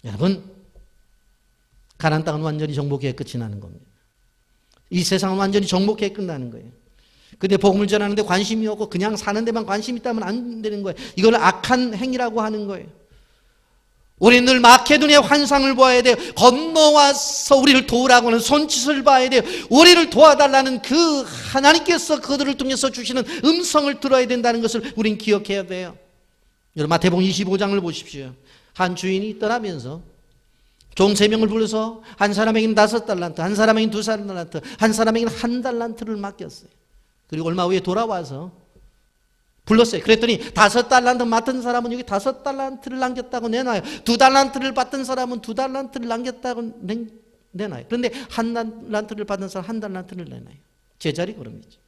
여러분, 가나안 땅은 완전히 정복해 끝이 나는 겁니다. 이 세상은 완전히 정복해 끝나는 거예요. 근데 복음을 전하는데 관심이 없고 그냥 사는 데만 관심이 있다면 안 되는 거예요. 이걸 악한 행위라고 하는 거예요. 우리는 늘 마케도니아 환상을 보아야 돼요. 건너와서 우리를 도우라고 하는 손짓을 봐야 돼요. 우리를 도와달라는 그 하나님께서 그들을 통해서 주시는 음성을 들어야 된다는 것을 우린 기억해야 돼요. 여러분, 마태복음 25장을 보십시오. 한 주인이 떠나면서 종 3명을 불러서 한 사람에게는 5달란트, 한 사람에게는 2달란트, 한 사람에게는 1달란트를 맡겼어요. 그리고 얼마 후에 돌아와서 불렀어요. 그랬더니 5달란트 맡은 사람은 여기 5달란트를 남겼다고 내놔요. 2달란트를 받은 사람은 2달란트를 남겼다고 내놔요. 그런데 1달란트를 받은 사람 1달란트를 내놔요. 제자리 걸음이죠.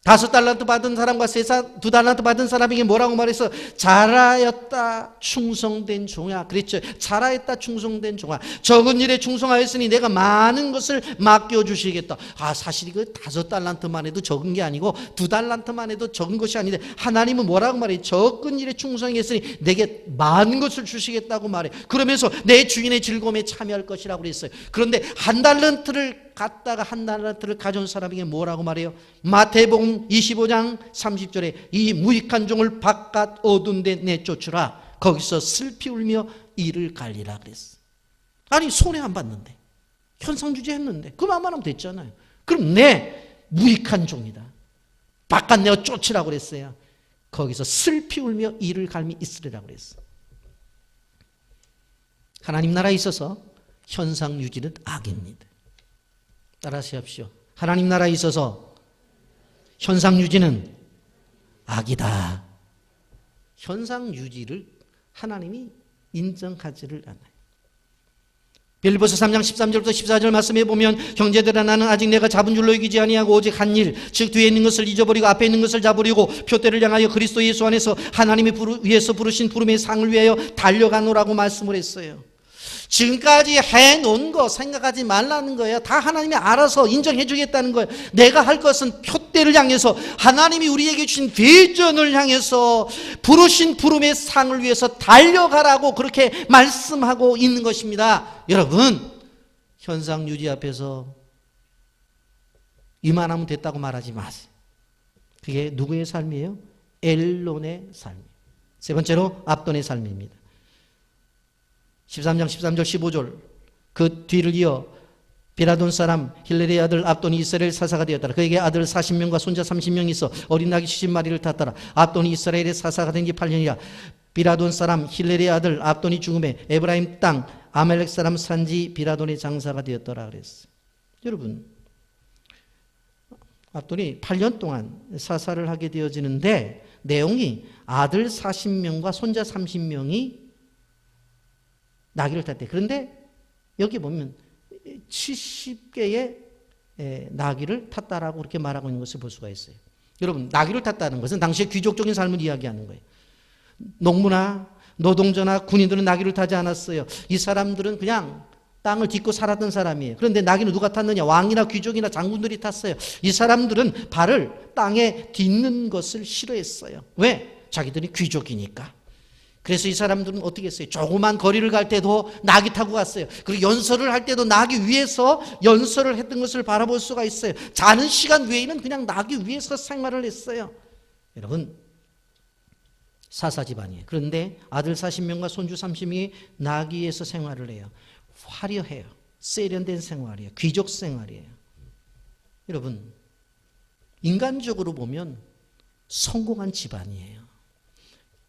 5달란트 받은 사람과 2달란트 받은 사람에게 뭐라고 말해서 잘하였다 충성된 종아 그랬죠. 잘하였다 충성된 종아. 적은 일에 충성하였으니 내가 많은 것을 맡겨주시겠다. 사실 이거 5달란트만 해도 적은 게 아니고 2달란트만 해도 적은 것이 아닌데 하나님은 뭐라고 말해요? 적은 일에 충성했으니 내게 많은 것을 주시겠다고 말해. 그러면서 내 주인의 즐거움에 참여할 것이라고 그랬어요. 그런데 1달란트를 갔다가 1달란트를 가져온 사람에게 뭐라고 말해요? 마태복음 25장 30절에 이 무익한 종을 바깥 어두운 데 내쫓으라. 거기서 슬피 울며 이를 갈리라 그랬어. 아니 손해 안 봤는데 현상주지했는데 그만 하면 됐잖아요. 그럼 내 무익한 종이다. 바깥 내어 쫓으라고 그랬어요. 거기서 슬피 울며 이를 갈미 있으리라 그랬어. 하나님 나라에 있어서 현상유지는 악입니다. 따라하십시오. 하나님 나라에 있어서 현상유지는 악이다. 현상유지를 하나님이 인정하지를 않아요. 빌립보서 3장 13절부터 14절 말씀해 보면 형제들아 나는 아직 내가 잡은 줄로 여기지 아니하고 오직 한 일 즉 뒤에 있는 것을 잊어버리고 앞에 있는 것을 잡으려고 표대를 향하여 그리스도 예수 안에서 하나님이 위에서 부르신 부름의 상을 위하여 달려가노라고 말씀을 했어요. 지금까지 해놓은 거 생각하지 말라는 거예요. 다 하나님이 알아서 인정해 주겠다는 거예요. 내가 할 것은 표대를 향해서 하나님이 우리에게 주신 비전을 향해서 부르신 부름의 상을 위해서 달려가라고 그렇게 말씀하고 있는 것입니다. 여러분 현상유지 앞에서 이만하면 됐다고 말하지 마세요. 그게 누구의 삶이에요? 엘론의 삶이에요. 세 번째로 압돈의 삶입니다. 13장 13절 15절 그 뒤를 이어 비라돈 사람 힐렐의 아들 압돈이 이스라엘 사사가 되었더라. 그에게 아들 40명과 손자 30명이 있어 어린 나귀 70마리를 탔더라. 압돈이 이스라엘의 사사가 된 지 8년이라. 비라돈 사람 힐렐의 아들 압돈이 죽음에 에브라임 땅 아멜렉 사람 산지 비라돈의 장사가 되었더라 그랬어요. 여러분 압돈이 8년 동안 사사를 하게 되어지는데 내용이 아들 40명과 손자 30명이 나귀를 탔대. 그런데 여기 보면 70개의 나귀를 탔다라고 그렇게 말하고 있는 것을 볼 수가 있어요. 여러분 나귀를 탔다는 것은 당시의 귀족적인 삶을 이야기하는 거예요. 농부나 노동자나 군인들은 나귀를 타지 않았어요. 이 사람들은 그냥 땅을 딛고 살았던 사람이에요. 그런데 나귀는 누가 탔느냐? 왕이나 귀족이나 장군들이 탔어요. 이 사람들은 발을 땅에 딛는 것을 싫어했어요. 왜? 자기들이 귀족이니까. 그래서 이 사람들은 어떻게 했어요? 조그만 거리를 갈 때도 나귀 타고 갔어요. 그리고 연설을 할 때도 나귀 위에서 연설을 했던 것을 바라볼 수가 있어요. 자는 시간 외에는 그냥 나귀 위에서 생활을 했어요. 여러분 사사 집안이에요. 그런데 아들 40명과 손주 30명이 나귀에서 생활을 해요. 화려해요. 세련된 생활이에요. 귀족 생활이에요. 여러분 인간적으로 보면 성공한 집안이에요.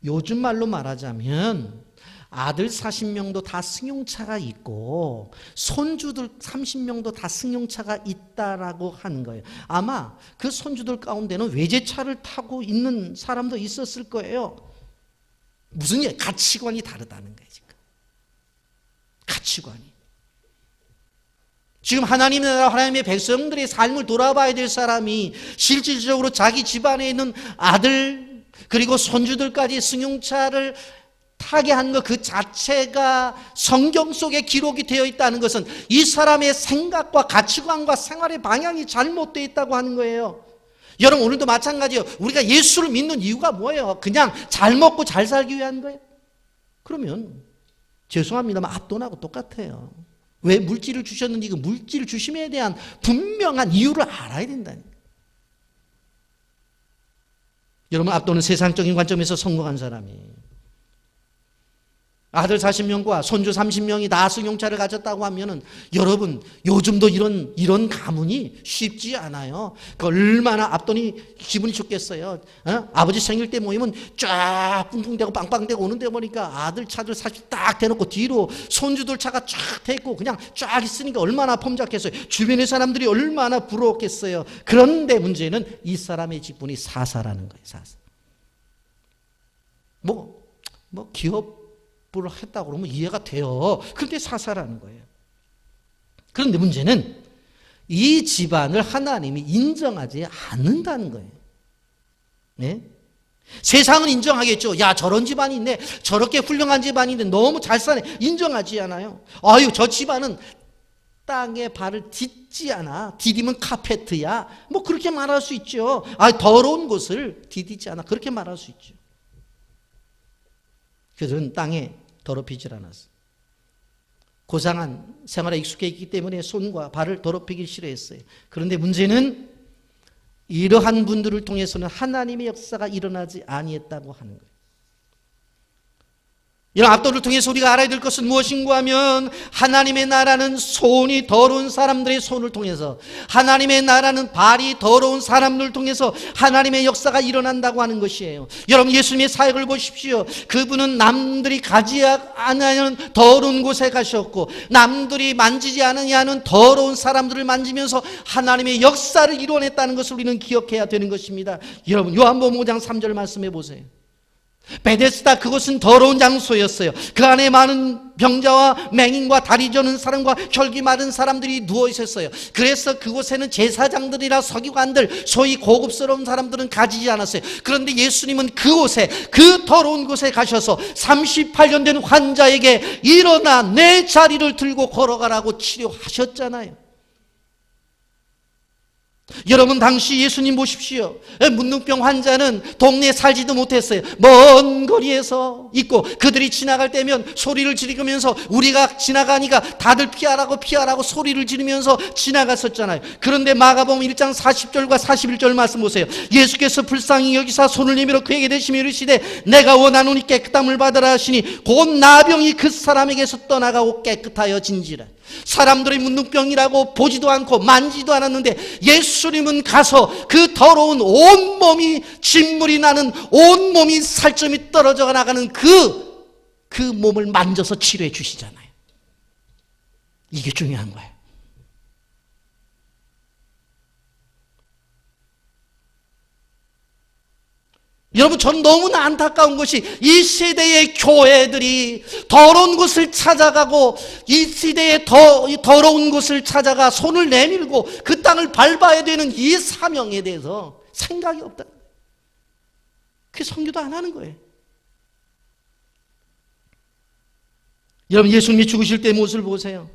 요즘 말로 말하자면 아들 40명도 다 승용차가 있고 손주들 30명도 다 승용차가 있다라고 하는 거예요. 아마 그 손주들 가운데는 외제차를 타고 있는 사람도 있었을 거예요. 무슨 일? 가치관이 다르다는 거예요. 지금. 가치관이. 지금 하나님 나라 하나님의 백성들의 삶을 돌아봐야 될 사람이 실질적으로 자기 집안에 있는 아들 그리고 손주들까지 승용차를 타게 한 것 그 자체가 성경 속에 기록이 되어 있다는 것은 이 사람의 생각과 가치관과 생활의 방향이 잘못되어 있다고 하는 거예요. 여러분 오늘도 마찬가지예요. 우리가 예수를 믿는 이유가 뭐예요? 그냥 잘 먹고 잘 살기 위한 거예요? 그러면 죄송합니다만 압돈하고 똑같아요. 왜 물질을 주셨는지 그 물질 주심에 대한 분명한 이유를 알아야 된다니까. 여러분 압돈은 세상적인 관점에서 성공한 사람이에요. 아들 40명과 손주 30명이 다 승용차를 가졌다고 하면은 여러분 요즘도 이런 가문이 쉽지 않아요. 그 얼마나 압돈이 기분이 좋겠어요. 아버지 생일 때 모이면 쫙 뿡뿡대고 빵빵대고 오는데 보니까 아들 차들 사실 딱 대놓고 뒤로 손주들 차가 쫙 대고 그냥 쫙 있으니까 얼마나 폼잡겠어요. 주변의 사람들이 얼마나 부러웠겠어요. 그런데 문제는 이 사람의 직분이 사사라는 거예요. 사사. 뭐 기업 를 했다고 그러면 이해가 돼요. 그런데 사사라는 거예요. 그런데 문제는 이 집안을 하나님이 인정하지 않는다는 거예요. 네? 세상은 인정하겠죠. 야, 저런 집안이 있네. 저렇게 훌륭한 집안이 있네. 너무 잘 사네. 인정하지 않아요. 아유, 저 집안은 땅에 발을 딛지 않아. 디디면 카페트야. 뭐 그렇게 말할 수 있죠. 아, 더러운 곳을 디디지 않아. 그렇게 말할 수 있죠. 그들은 땅에 더럽히질 않았어요. 고상한 생활에 익숙해 있기 때문에 손과 발을 더럽히기 싫어했어요. 그런데 문제는 이러한 분들을 통해서는 하나님의 역사가 일어나지 아니했다고 하는 거예요. 이런 압도를 통해서 우리가 알아야 될 것은 무엇인가 하면 하나님의 나라는 손이 더러운 사람들의 손을 통해서, 하나님의 나라는 발이 더러운 사람들을 통해서 하나님의 역사가 일어난다고 하는 것이에요. 여러분, 예수님의 사역을 보십시오. 그분은 남들이 가지 않는 더러운 곳에 가셨고 남들이 만지지 않으냐 하는 더러운 사람들을 만지면서 하나님의 역사를 이루어냈다는 것을 우리는 기억해야 되는 것입니다. 여러분, 요한복음 5장 3절 말씀해 보세요. 베데스다, 그곳은 더러운 장소였어요. 그 안에 많은 병자와 맹인과 다리 저는 사람과 혈기 마른 사람들이 누워 있었어요. 그래서 그곳에는 제사장들이나 서기관들, 소위 고급스러운 사람들은 가지지 않았어요. 그런데 예수님은 그곳에, 그 더러운 곳에 가셔서 38년 된 환자에게 일어나 내 자리를 들고 걸어가라고 치료하셨잖아요. 여러분, 당시 예수님 보십시오. 문둥병 환자는 동네에 살지도 못했어요. 먼 거리에서 있고 그들이 지나갈 때면 소리를 지르면서, 우리가 지나가니까 다들 피하라고 소리를 지르면서 지나갔었잖아요. 그런데 마가복음 1장 40절과 41절 말씀 보세요. 예수께서 불쌍히 여기사 손을 내밀어 그에게 대시며 이르시되 내가 원하노니 깨끗함을 받으라 하시니 곧 나병이 그 사람에게서 떠나가고 깨끗하여진지라. 사람들의 문둥병이라고 보지도 않고 만지도 않았는데 예수님은 가서 그 더러운 온몸이 진물이 나는, 온몸이 살점이 떨어져 나가는 그 몸을 만져서 치료해 주시잖아요. 이게 중요한 거예요. 여러분, 저는 너무나 안타까운 것이 이 시대의 교회들이 더러운 곳을 찾아가고, 이 시대의 더러운 곳을 찾아가 손을 내밀고 그 땅을 밟아야 되는 이 사명에 대해서 생각이 없다. 그게 선교도 안 하는 거예요. 여러분, 예수님이 죽으실 때 모습을 보세요.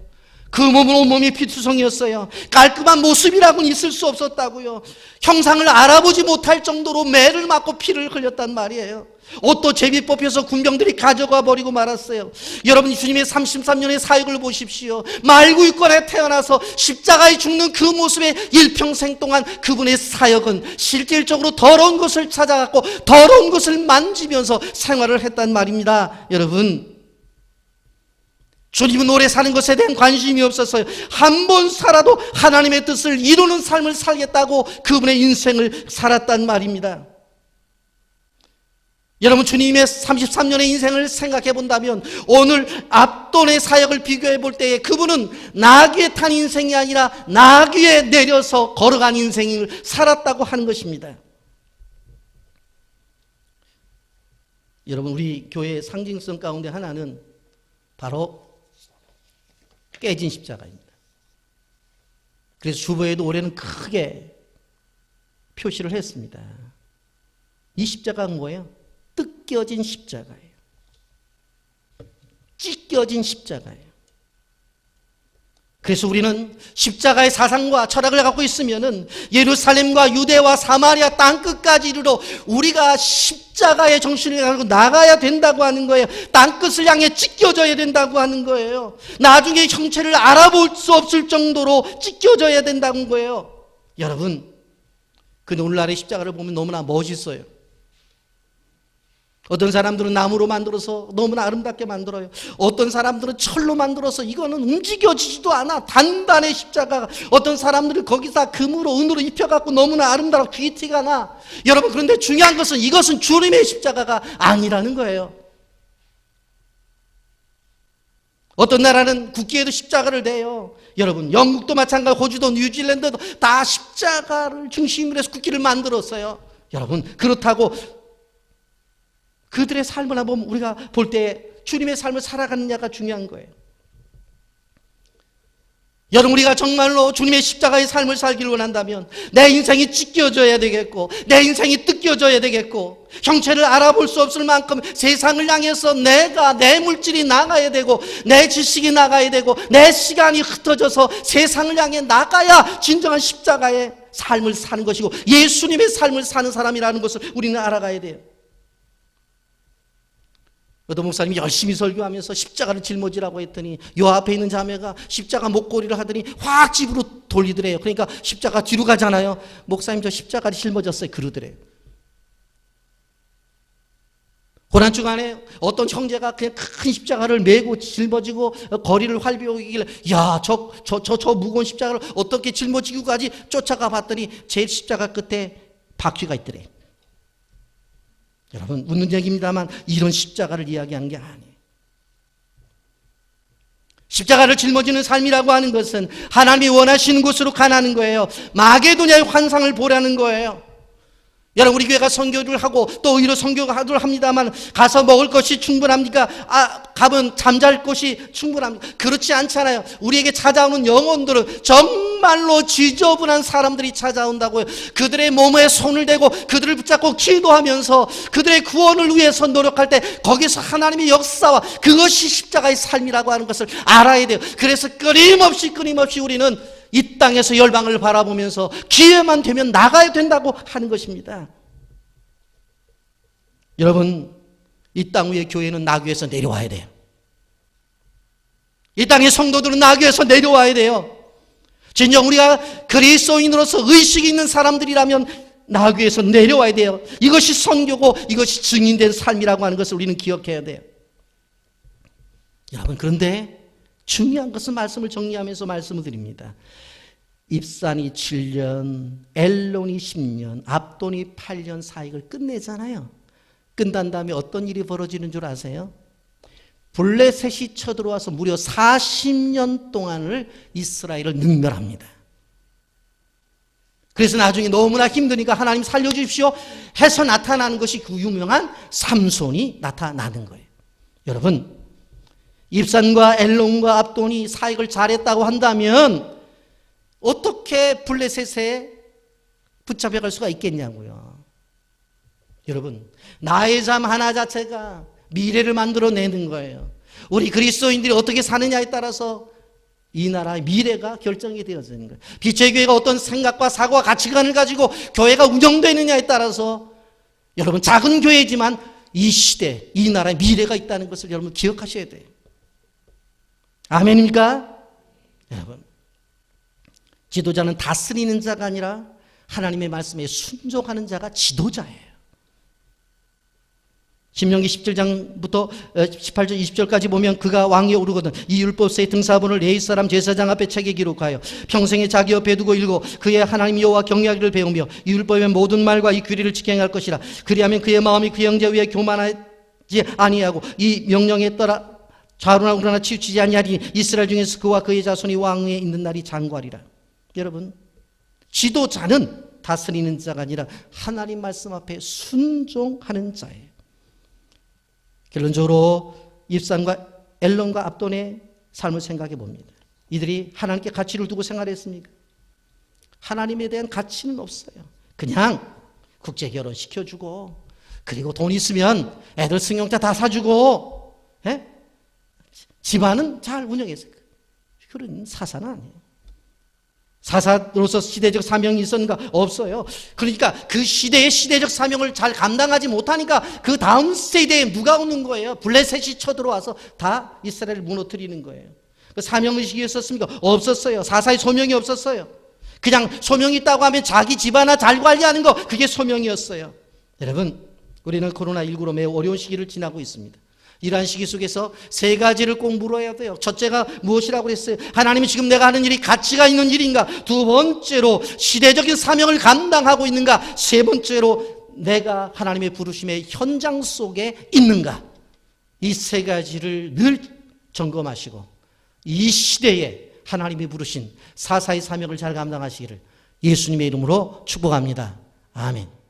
그 몸은 온몸이 피투성이었어요. 깔끔한 모습이라고는 있을 수 없었다고요. 형상을 알아보지 못할 정도로 매를 맞고 피를 흘렸단 말이에요. 옷도 제비 뽑혀서 군병들이 가져가 버리고 말았어요. 여러분, 주님의 33년의 사역을 보십시오. 말구유권에 태어나서 십자가에 죽는 그 모습의 일평생 동안 그분의 사역은 실질적으로 더러운 것을 찾아갔고 더러운 것을 만지면서 생활을 했단 말입니다. 여러분, 주님은 오래 사는 것에 대한 관심이 없었어요. 한 번 살아도 하나님의 뜻을 이루는 삶을 살겠다고 그분의 인생을 살았단 말입니다. 여러분, 주님의 33년의 인생을 생각해 본다면 오늘 압돈의 사역을 비교해 볼 때에 그분은 나귀에 탄 인생이 아니라 나귀에 내려서 걸어간 인생을 살았다고 하는 것입니다. 여러분, 우리 교회의 상징성 가운데 하나는 바로 깨진 십자가입니다. 그래서 주보에도 올해는 크게 표시를 했습니다. 이 십자가는 뭐예요? 뜯겨진 십자가예요. 찢겨진 십자가예요. 그래서 우리는 십자가의 사상과 철학을 갖고 있으면은 예루살렘과 유대와 사마리아 땅끝까지 이르러 우리가 십자가의 정신을 가지고 나가야 된다고 하는 거예요. 땅끝을 향해 찢겨져야 된다고 하는 거예요. 나중에 형체를 알아볼 수 없을 정도로 찢겨져야 된다는 거예요. 여러분, 그 오늘날의 십자가를 보면 너무나 멋있어요. 어떤 사람들은 나무로 만들어서 너무나 아름답게 만들어요. 어떤 사람들은 철로 만들어서 이거는 움직여지지도 않아. 단단해, 십자가가. 어떤 사람들은 거기다 금으로, 은으로 입혀갖고 너무나 아름다워 귀티가 나. 여러분, 그런데 중요한 것은 이것은 주님의 십자가가 아니라는 거예요. 어떤 나라는 국기에도 십자가를 대요. 여러분, 영국도 마찬가지, 호주도 뉴질랜드도 다 십자가를 중심으로 해서 국기를 만들었어요. 여러분, 그렇다고 그들의 삶을 한번 우리가 볼 때 주님의 삶을 살아가느냐가 중요한 거예요. 여러분, 우리가 정말로 주님의 십자가의 삶을 살기를 원한다면 내 인생이 찢겨져야 되겠고, 내 인생이 뜯겨져야 되겠고, 형체를 알아볼 수 없을 만큼 세상을 향해서 내 물질이 나가야 되고, 내 지식이 나가야 되고, 내 시간이 흩어져서 세상을 향해 나가야 진정한 십자가의 삶을 사는 것이고 예수님의 삶을 사는 사람이라는 것을 우리는 알아가야 돼요. 어떤 목사님이 열심히 설교하면서 십자가를 짊어지라고 했더니 요 앞에 있는 자매가 십자가 목걸이를 하더니 확 집으로 돌리더래요. 그러니까 십자가 뒤로 가잖아요. 목사님, 저 십자가를 짊어졌어요, 그러더래요. 고난주간에 어떤 형제가 그냥 큰 십자가를 메고 짊어지고 거리를 활비우길래, 야, 저 무거운 십자가를 어떻게 짊어지고까지 쫓아가 봤더니 제일 십자가 끝에 바퀴가 있더래. 여러분, 웃는 얘기입니다만 이런 십자가를 이야기하는 게 아니에요. 십자가를 짊어지는 삶이라고 하는 것은 하나님이 원하시는 곳으로 가는 거예요. 마게도냐의 환상을 보라는 거예요. 여러분, 우리 교회가 선교를 하고 또 의로 선교를 합니다만 가서 먹을 것이 충분합니까? 가면 잠잘 곳이 충분합니까? 그렇지 않잖아요. 우리에게 찾아오는 영혼들은 정말로 지저분한 사람들이 찾아온다고요. 그들의 몸에 손을 대고 그들을 붙잡고 기도하면서 그들의 구원을 위해서 노력할 때 거기서 하나님의 역사와 그것이 십자가의 삶이라고 하는 것을 알아야 돼요. 그래서 끊임없이 우리는 이 땅에서 열방을 바라보면서 기회만 되면 나가야 된다고 하는 것입니다. 여러분, 이 땅 위의 교회는 나귀에서 내려와야 돼요. 이 땅의 성도들은 나귀에서 내려와야 돼요. 진정 우리가 그리스도인으로서 의식이 있는 사람들이라면 나귀에서 내려와야 돼요. 이것이 선교고 이것이 증인된 삶이라고 하는 것을 우리는 기억해야 돼요. 여러분, 그런데 중요한 것은 말씀을 정리하면서 말씀을 드립니다. 입산이 7년, 엘론이 10년, 압돈이 8년 사역을 끝내잖아요. 끝난 다음에 어떤 일이 벌어지는 줄 아세요? 블레셋이 쳐들어와서 무려 40년 동안을 이스라엘을 능멸합니다. 그래서 나중에 너무나 힘드니까 하나님 살려주십시오 해서 나타나는 것이 그 유명한 삼손이 나타나는 거예요. 여러분, 입산과 엘론과 압돈이 사역을 잘했다고 한다면 어떻게 블레셋에 붙잡혀갈 수가 있겠냐고요. 여러분, 나의 삶 하나 자체가 미래를 만들어내는 거예요. 우리 그리스도인들이 어떻게 사느냐에 따라서 이 나라의 미래가 결정이 되어지는 거예요. 빛의 교회가 어떤 생각과 사고와 가치관을 가지고 교회가 운영되느냐에 따라서 여러분, 작은 교회지만 이 시대, 이 나라의 미래가 있다는 것을 여러분 기억하셔야 돼요. 아멘입니까? 여러분, 지도자는 다스리는 자가 아니라 하나님의 말씀에 순종하는 자가 지도자예요. 신명기 17장부터 18절 20절까지 보면 그가 왕위에 오르거든 이 율법서의 등사본을 레위 사람 제사장 앞에 책에 기록하여 평생에 자기 옆에 두고 읽고 그의 하나님 여호와 경외하기를 배우며 이 율법의 모든 말과 이 규례를 지켜행할 것이라. 그리하면 그의 마음이 그 형제 위에 교만하지 아니하고 이 명령에 따라 좌로나 우로나 치우치지 아니하리니 이스라엘 중에서 그와 그의 자손이 왕위에 있는 날이 장구하리라. 여러분, 지도자는 다스리는 자가 아니라 하나님 말씀 앞에 순종하는 자예요. 결론적으로 입산과 엘론과 압돈의 삶을 생각해 봅니다. 이들이 하나님께 가치를 두고 생활했습니까? 하나님에 대한 가치는 없어요. 그냥 국제결혼 시켜주고 그리고 돈 있으면 애들 승용차 다 사주고 집안은 잘 운영했어요. 그런 사사는 아니에요. 사사로서 시대적 사명이 있었는가? 없어요. 그러니까 그 시대의 시대적 사명을 잘 감당하지 못하니까 그 다음 세대에 누가 오는 거예요? 블레셋이 쳐들어와서 다 이스라엘을 무너뜨리는 거예요. 그 사명의식이 있었습니까? 없었어요. 사사의 소명이 없었어요. 그냥 소명이 있다고 하면 자기 집안을 잘 관리하는 거, 그게 소명이었어요. 여러분, 우리는 코로나19로 매우 어려운 시기를 지나고 있습니다. 이러한 시기 속에서 세 가지를 꼭 물어야 돼요. 첫째가 무엇이라고 그랬어요? 하나님이 지금 내가 하는 일이 가치가 있는 일인가? 두 번째로 시대적인 사명을 감당하고 있는가? 세 번째로 내가 하나님의 부르심의 현장 속에 있는가? 이 세 가지를 늘 점검하시고 이 시대에 하나님이 부르신 사사의 사명을 잘 감당하시기를 예수님의 이름으로 축복합니다. 아멘.